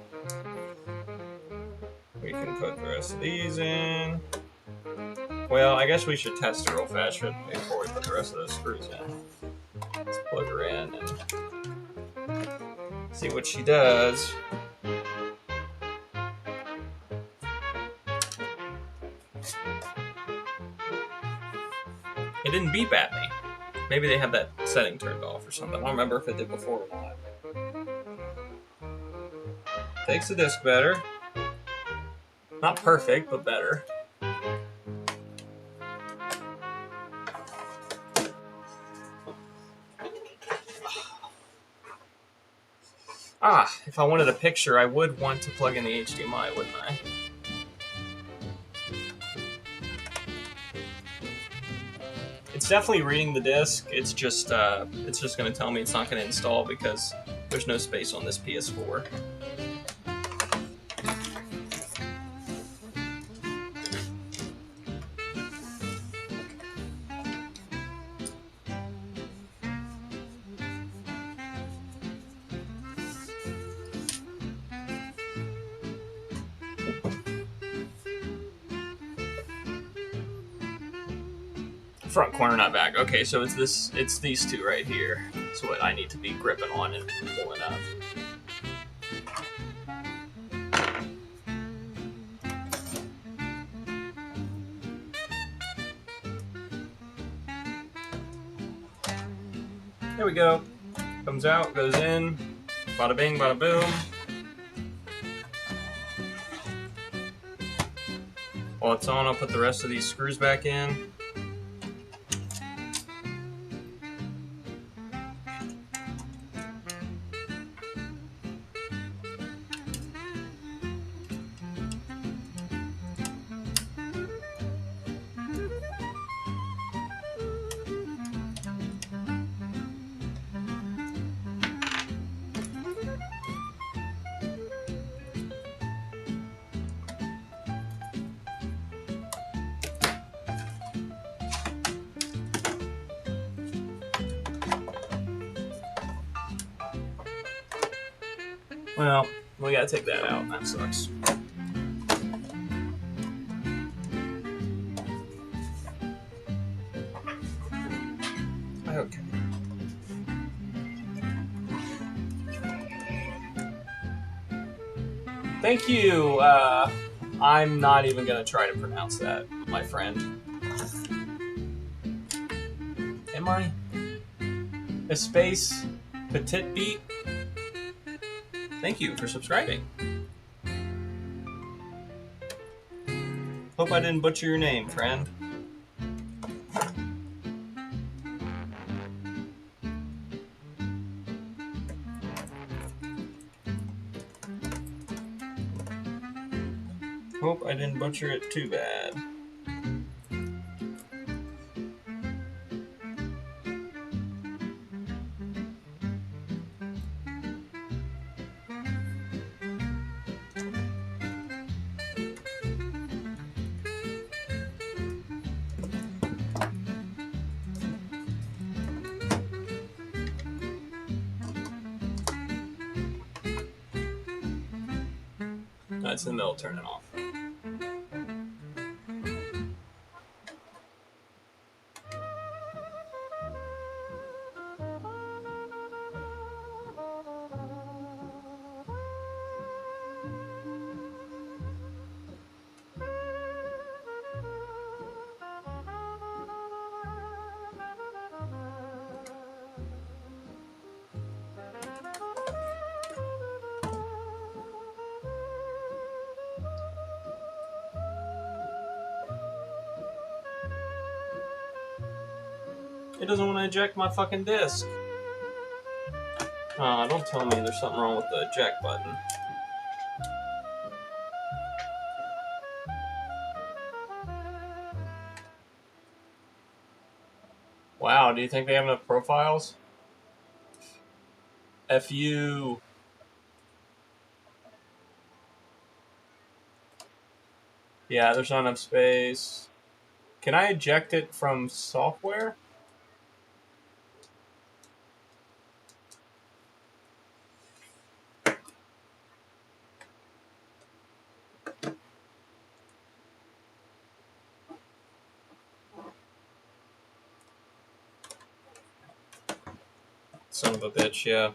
We can put the rest of these in. Well, I guess we should test her real fast before we put the rest of those screws in. Let's plug her in and see what she does. It didn't beep at me. Maybe they have that setting turned off or something. I don't remember if it did before or not. Takes the disc better. Not perfect, but better. Ah, if I wanted a picture, I would want to plug in the HDMI, wouldn't I? It's definitely reading the disc. It's just going to tell me it's not going to install because there's no space on this PS4. Front corner, not back. Okay, so it's these two right here. That's what I need to be gripping on and pulling up. There we go. Comes out, goes in. Bada bing, bada boom. While it's on, I'll put the rest of these screws back in. Well, we gotta take that out. That sucks. Okay. Thank you. I'm not even gonna try to pronounce that, my friend. Am I? Espace Petit Beat. Thank you for subscribing. Hope I didn't butcher your name, friend. Hope I didn't butcher it too bad. That's in the middle, turn it off. It doesn't want to eject my fucking disc. Don't tell me there's something wrong with the eject button. Wow, do you think they have enough profiles? F you. Yeah, there's not enough space. Can I eject it from software? Son of a bitch, yeah.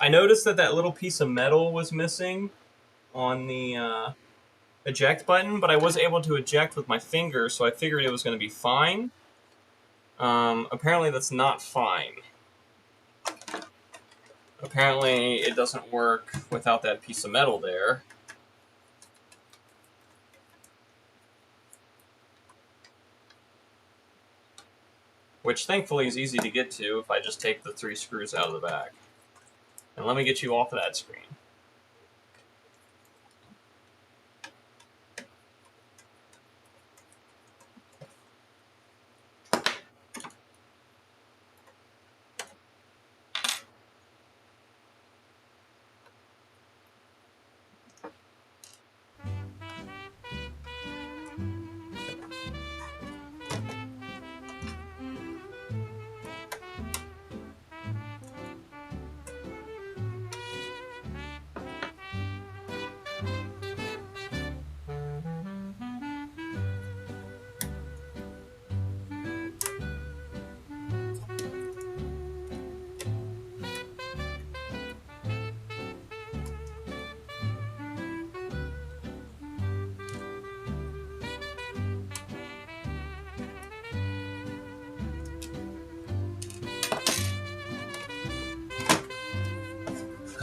I noticed that that little piece of metal was missing on the eject button, but I was able to eject with my finger, so I figured it was going to be fine. Apparently that's not fine. Apparently it doesn't work without that piece of metal there. Which thankfully is easy to get to if I just take the 3 screws out of the back. And let me get you off of that screen.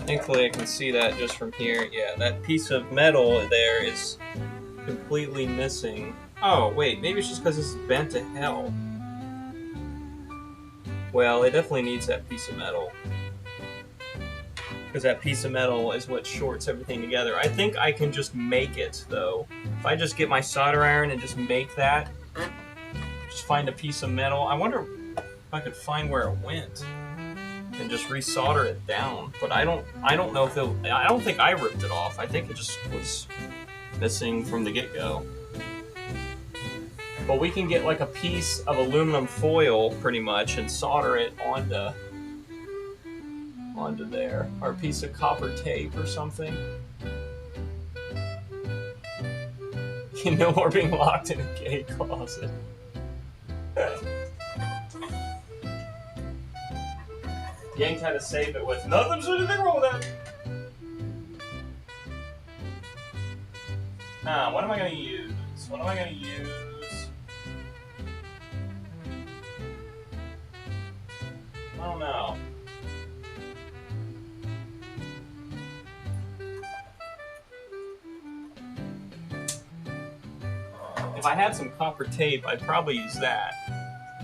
Thankfully I can see that just from here. Yeah, that piece of metal there is completely missing. Oh, wait, maybe it's just because this is bent to hell. Well, it definitely needs that piece of metal. Because that piece of metal is what shorts everything together. I think I can just make it, though. If I just get my solder iron and just make that, just find a piece of metal. I wonder if I could find where it went and just resolder it down. But I don't know if I don't think I ripped it off. I think it just was missing from the get-go. But we can get like a piece of aluminum foil pretty much and solder it onto onto there. Our piece of copper tape or something. You know we're being locked in a gay closet. Yang had to save it with nothing's anything wrong with that. What am I gonna use? What am I gonna use? I don't know. If I had some copper tape, I'd probably use that.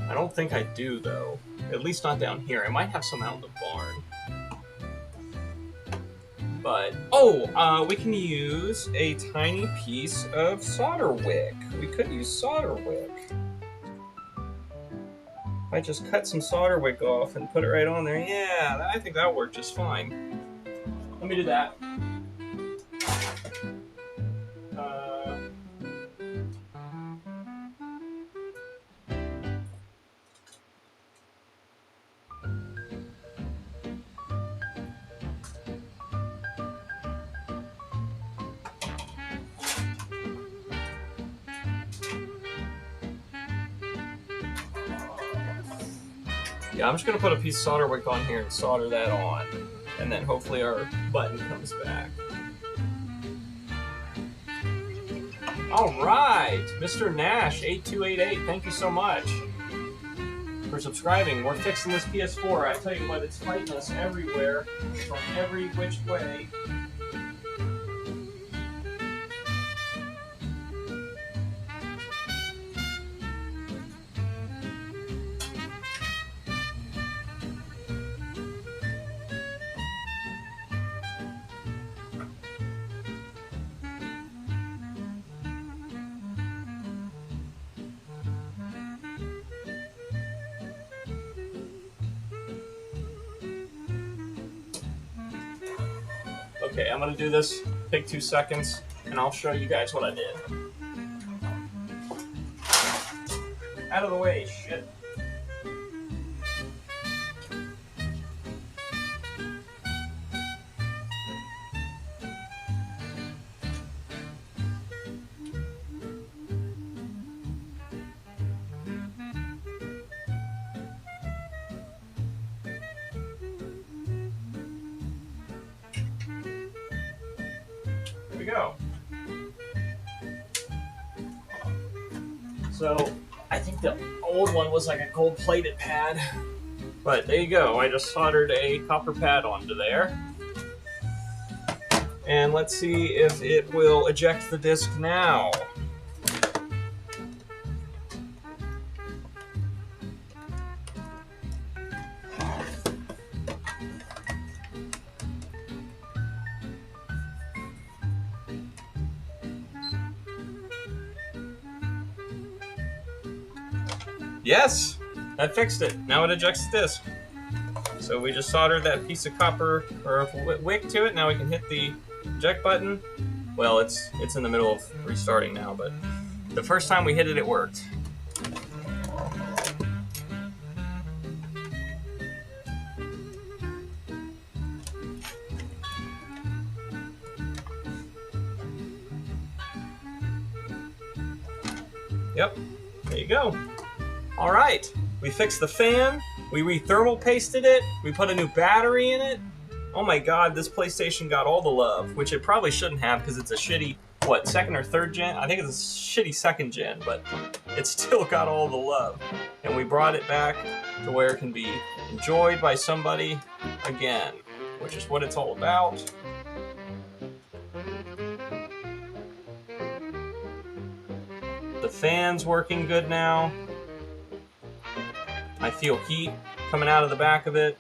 I don't think I do, though. At least not down here. I might have some out in the barn. But, we can use a tiny piece of solder wick. We could use solder wick. If I just cut some solder wick off and put it right on there, yeah, I think that'll work just fine. Let me do that. Yeah, I'm just going to put a piece of solder wick on here and solder that on. And then hopefully our button comes back. Alright! Mr. Nash, 8288, thank you so much for subscribing. We're fixing this PS4. I tell you what, it's fighting us everywhere, from every which way. Okay, I'm gonna do this, take 2 seconds, and I'll show you guys what I did. Out of the way, shit. Go. So, I think the old one was like a gold-plated pad, but there you go. I just soldered a copper pad onto there. And let's see if it will eject the disc now. Yes, that fixed it. Now it ejects the disc. So we just soldered that piece of copper or wick to it. Now we can hit the eject button. Well, it's in the middle of restarting now, but the first time we hit it, it worked. Yep, there you go. All right, we fixed the fan, we re-thermal pasted it, we put a new battery in it. Oh my god, this PlayStation got all the love, which it probably shouldn't have because it's a shitty, what, second or third gen? I think it's a shitty second gen, but it still got all the love. And we brought it back to where it can be enjoyed by somebody again, which is what it's all about. The fan's working good now. I feel heat coming out of the back of it.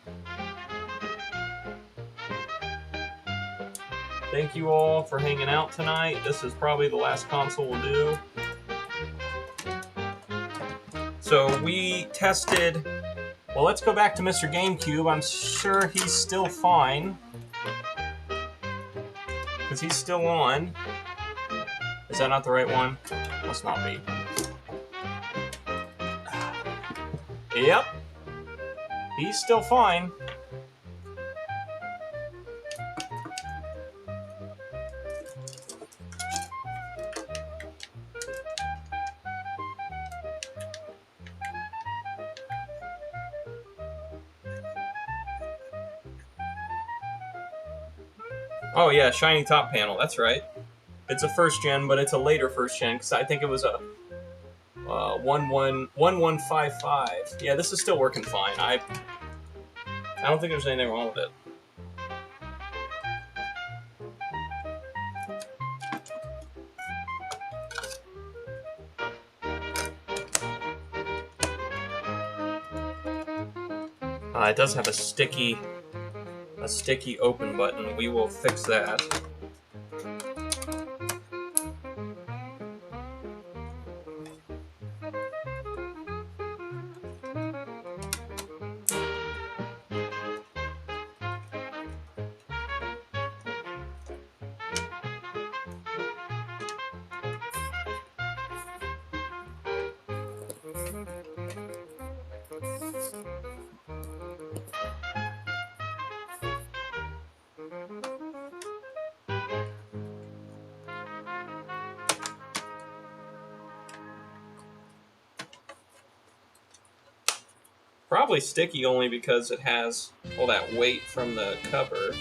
Thank you all for hanging out tonight. This is probably the last console we'll do. So we tested... Well, let's go back to Mr. GameCube. I'm sure he's still fine. Because he's still on. Is that not the right one? Must not be. Yep. He's still fine. Oh yeah, shiny top panel. That's right. It's a first gen, but it's a later first gen because I think it was a 1155. Yeah, this is still working fine. I don't think there's anything wrong with it. It does have a sticky open button. We will fix that. Probably sticky only because it has all that weight from the cover.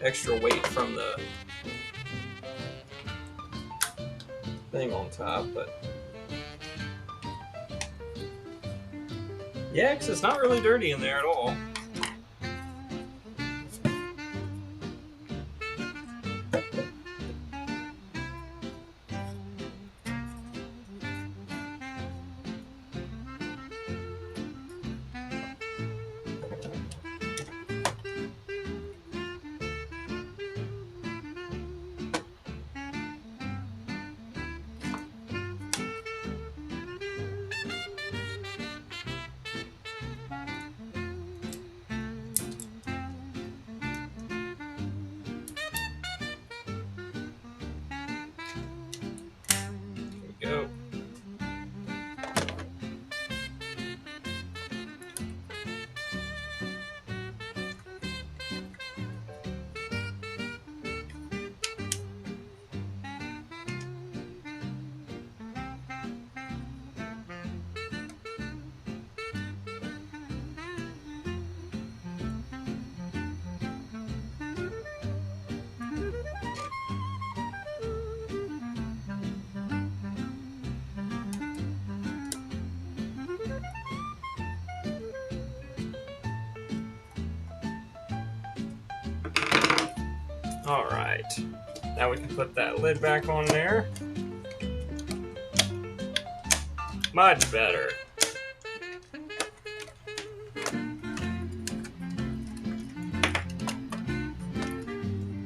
Extra weight from the thing on top, but yeah, because it's not really dirty in there at all. Go. All right. Now we can put that lid back on there. Much better.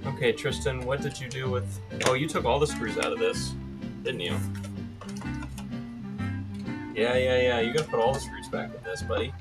Okay, Tristan, what did you do with... Oh, you took all the screws out of this, didn't you? Yeah. You gotta put all the screws back in this, buddy.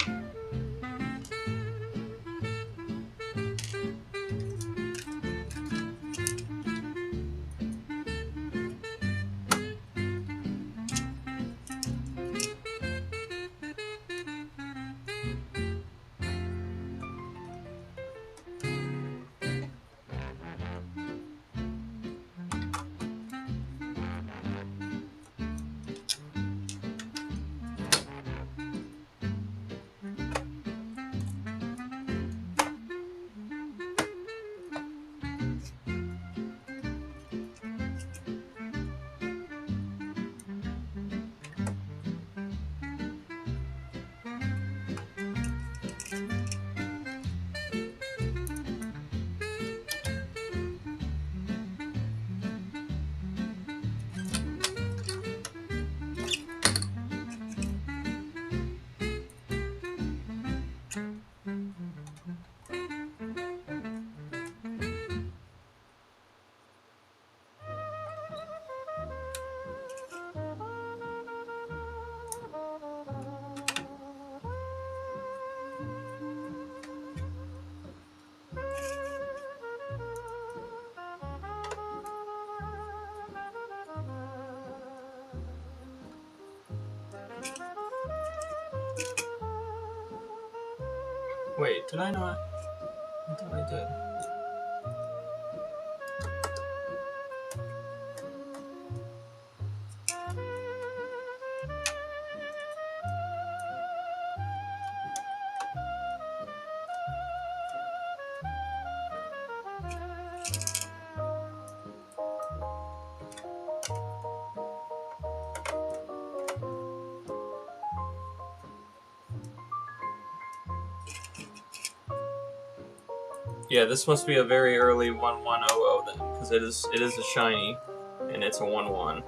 Wait, did I not? I thought I did. Yeah, this must be a very early 1100 then, because it is a shiny, and it's a 1-1.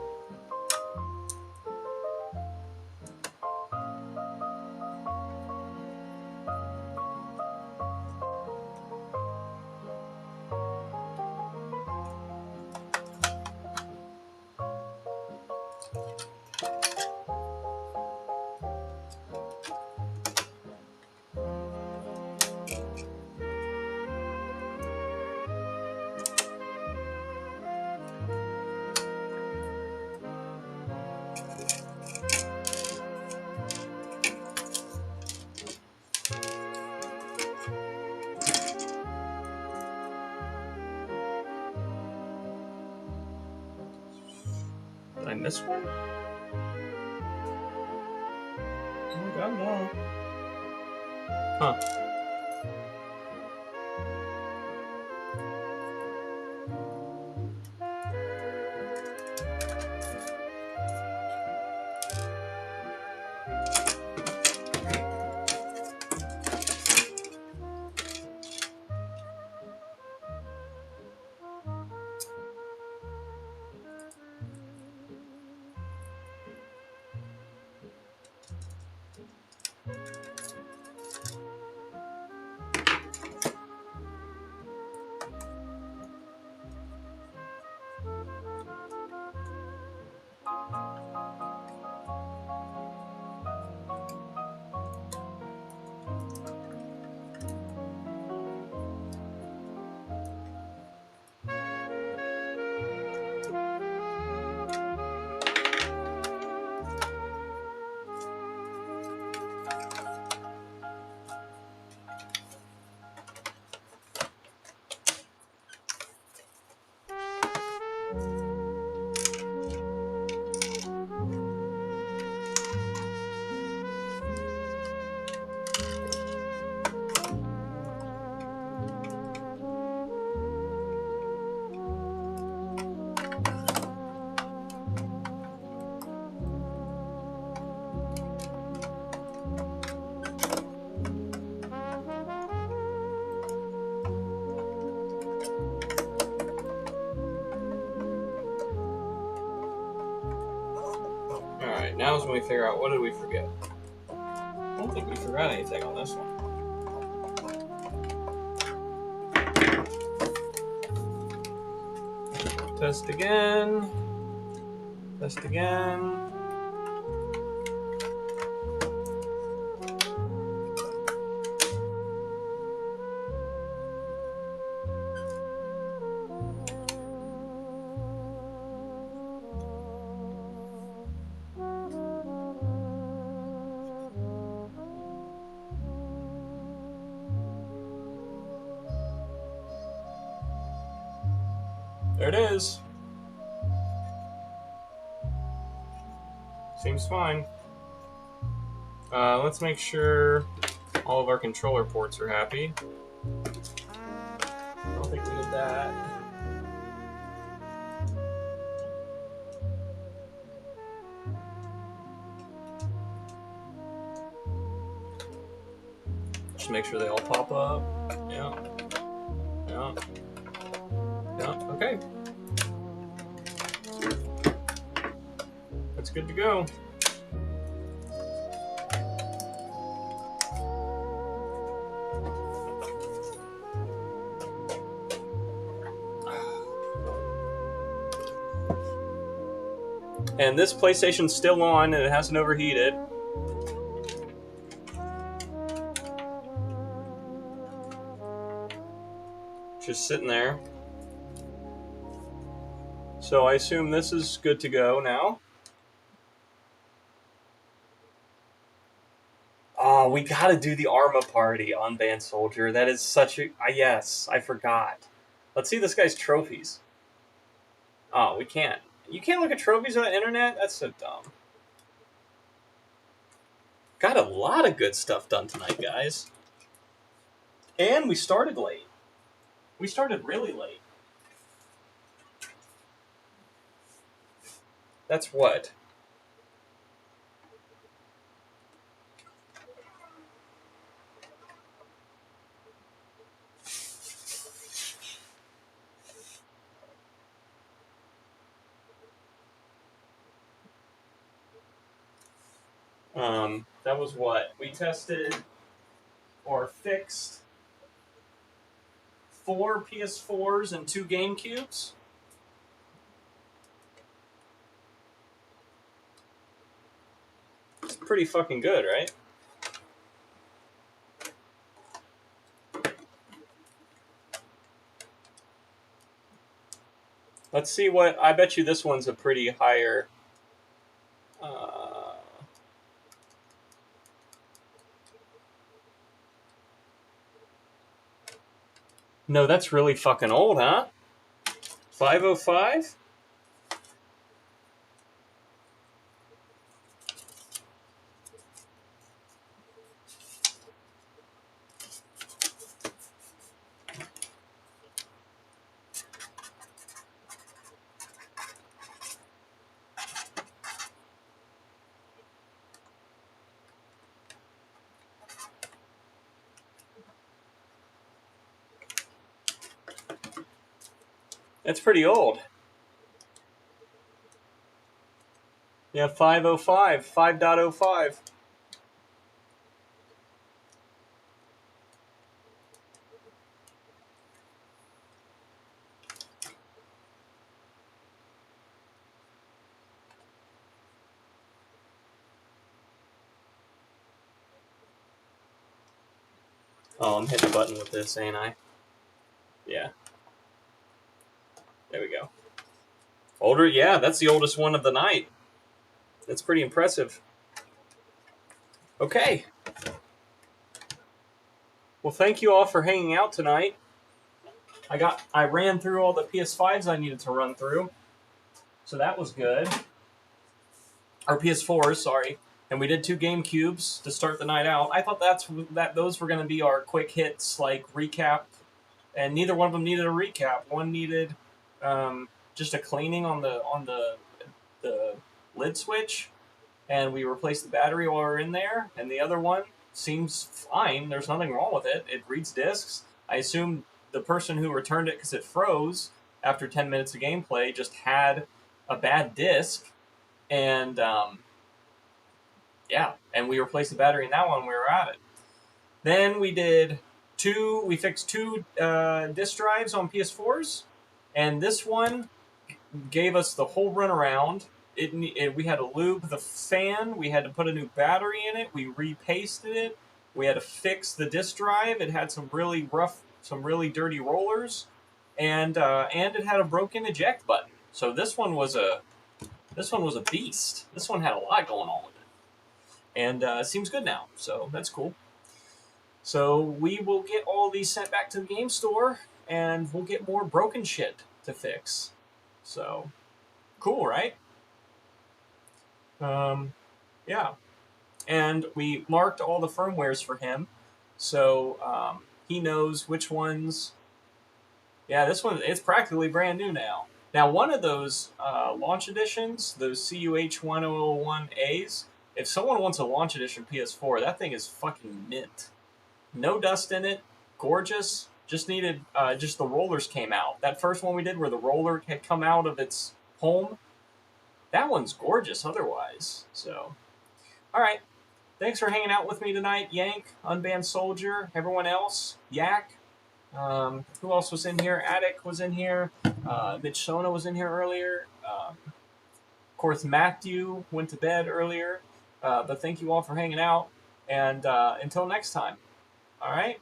Did I miss one? Oh god, no. Huh. Alright, now is when we figure out what did we forget. I don't think we forgot anything on this one. Test again. Test again. There it is. Seems fine. Let's make sure all of our controller ports are happy. I don't think we did that. Just make sure they all pop up. Yeah. Yeah. Yeah. Okay. That's good to go. And this PlayStation's still on and it hasn't overheated. Just sitting there. So I assume this is good to go now. Oh, we gotta do the Arma party on Band Soldier. That is such a... yes, I forgot. Let's see this guy's trophies. Oh, we can't. You can't look at trophies on the internet? That's so dumb. Got a lot of good stuff done tonight, guys. And we started late. We started really late. That's what? That was what? We tested or fixed 4 PS4s and 2 GameCubes. It's pretty fucking good, right? Let's see what... I bet you this one's a pretty higher... No, that's really fucking old, huh? 505? That's pretty old. Yeah, 505, 5.05. Oh, I'm hitting a button with this, ain't I? Yeah. There we go. Older? Yeah, that's the oldest one of the night. That's pretty impressive. Okay. Well, thank you all for hanging out tonight. I ran through all the PS5s I needed to run through. So that was good. Or PS4s, sorry. And we did 2 GameCubes to start the night out. I thought those were going to be our quick hits, like recap. And neither one of them needed a recap. One needed just a cleaning on the lid switch, and we replaced the battery while we were in there. And the other one seems fine. There's nothing wrong with it. It reads discs. I assume the person who returned it because it froze after 10 minutes of gameplay just had a bad disc. And yeah, and we replaced the battery in that one when we were at it. Then we fixed 2 disk drives on PS4s, and this one gave us the whole runaround. We had to lube the fan, we had to put a new battery in it, we repasted it, we had to fix the disk drive. It had some really dirty rollers, and it had a broken eject button. So this one was a beast. This one had a lot going on with it, and seems good now. So that's cool. So we will get all these sent back to the game store, and we'll get more broken shit to fix. So, cool, right? Yeah. And we marked all the firmwares for him, so he knows which ones... Yeah, this one, it's practically brand new now. Now, one of those launch editions, those CUH1001As, if someone wants a launch edition PS4, that thing is fucking mint. No dust in it, gorgeous. Just needed, just the rollers came out. That first one we did where the roller had come out of its home, that one's gorgeous otherwise. So, all right. Thanks for hanging out with me tonight, Yank, Unbanned Soldier, everyone else, Yak. Who else was in here? Attic was in here. Mitch Sona was in here earlier. Of course, Matthew went to bed earlier. But thank you all for hanging out. And until next time. All right?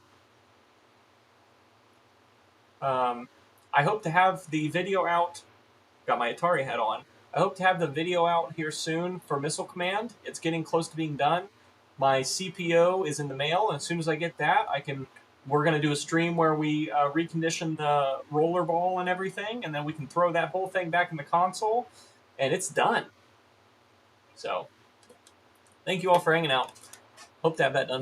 I hope to have the video out. Got my Atari hat on. I hope to have the video out here soon for Missile Command. It's getting close to being done. My CPO is in the mail, and as soon as I get that, we're going to do a stream where we recondition the roller ball and everything, and then we can throw that whole thing back in the console, and it's done. So, thank you all for hanging out. Hope to have that done.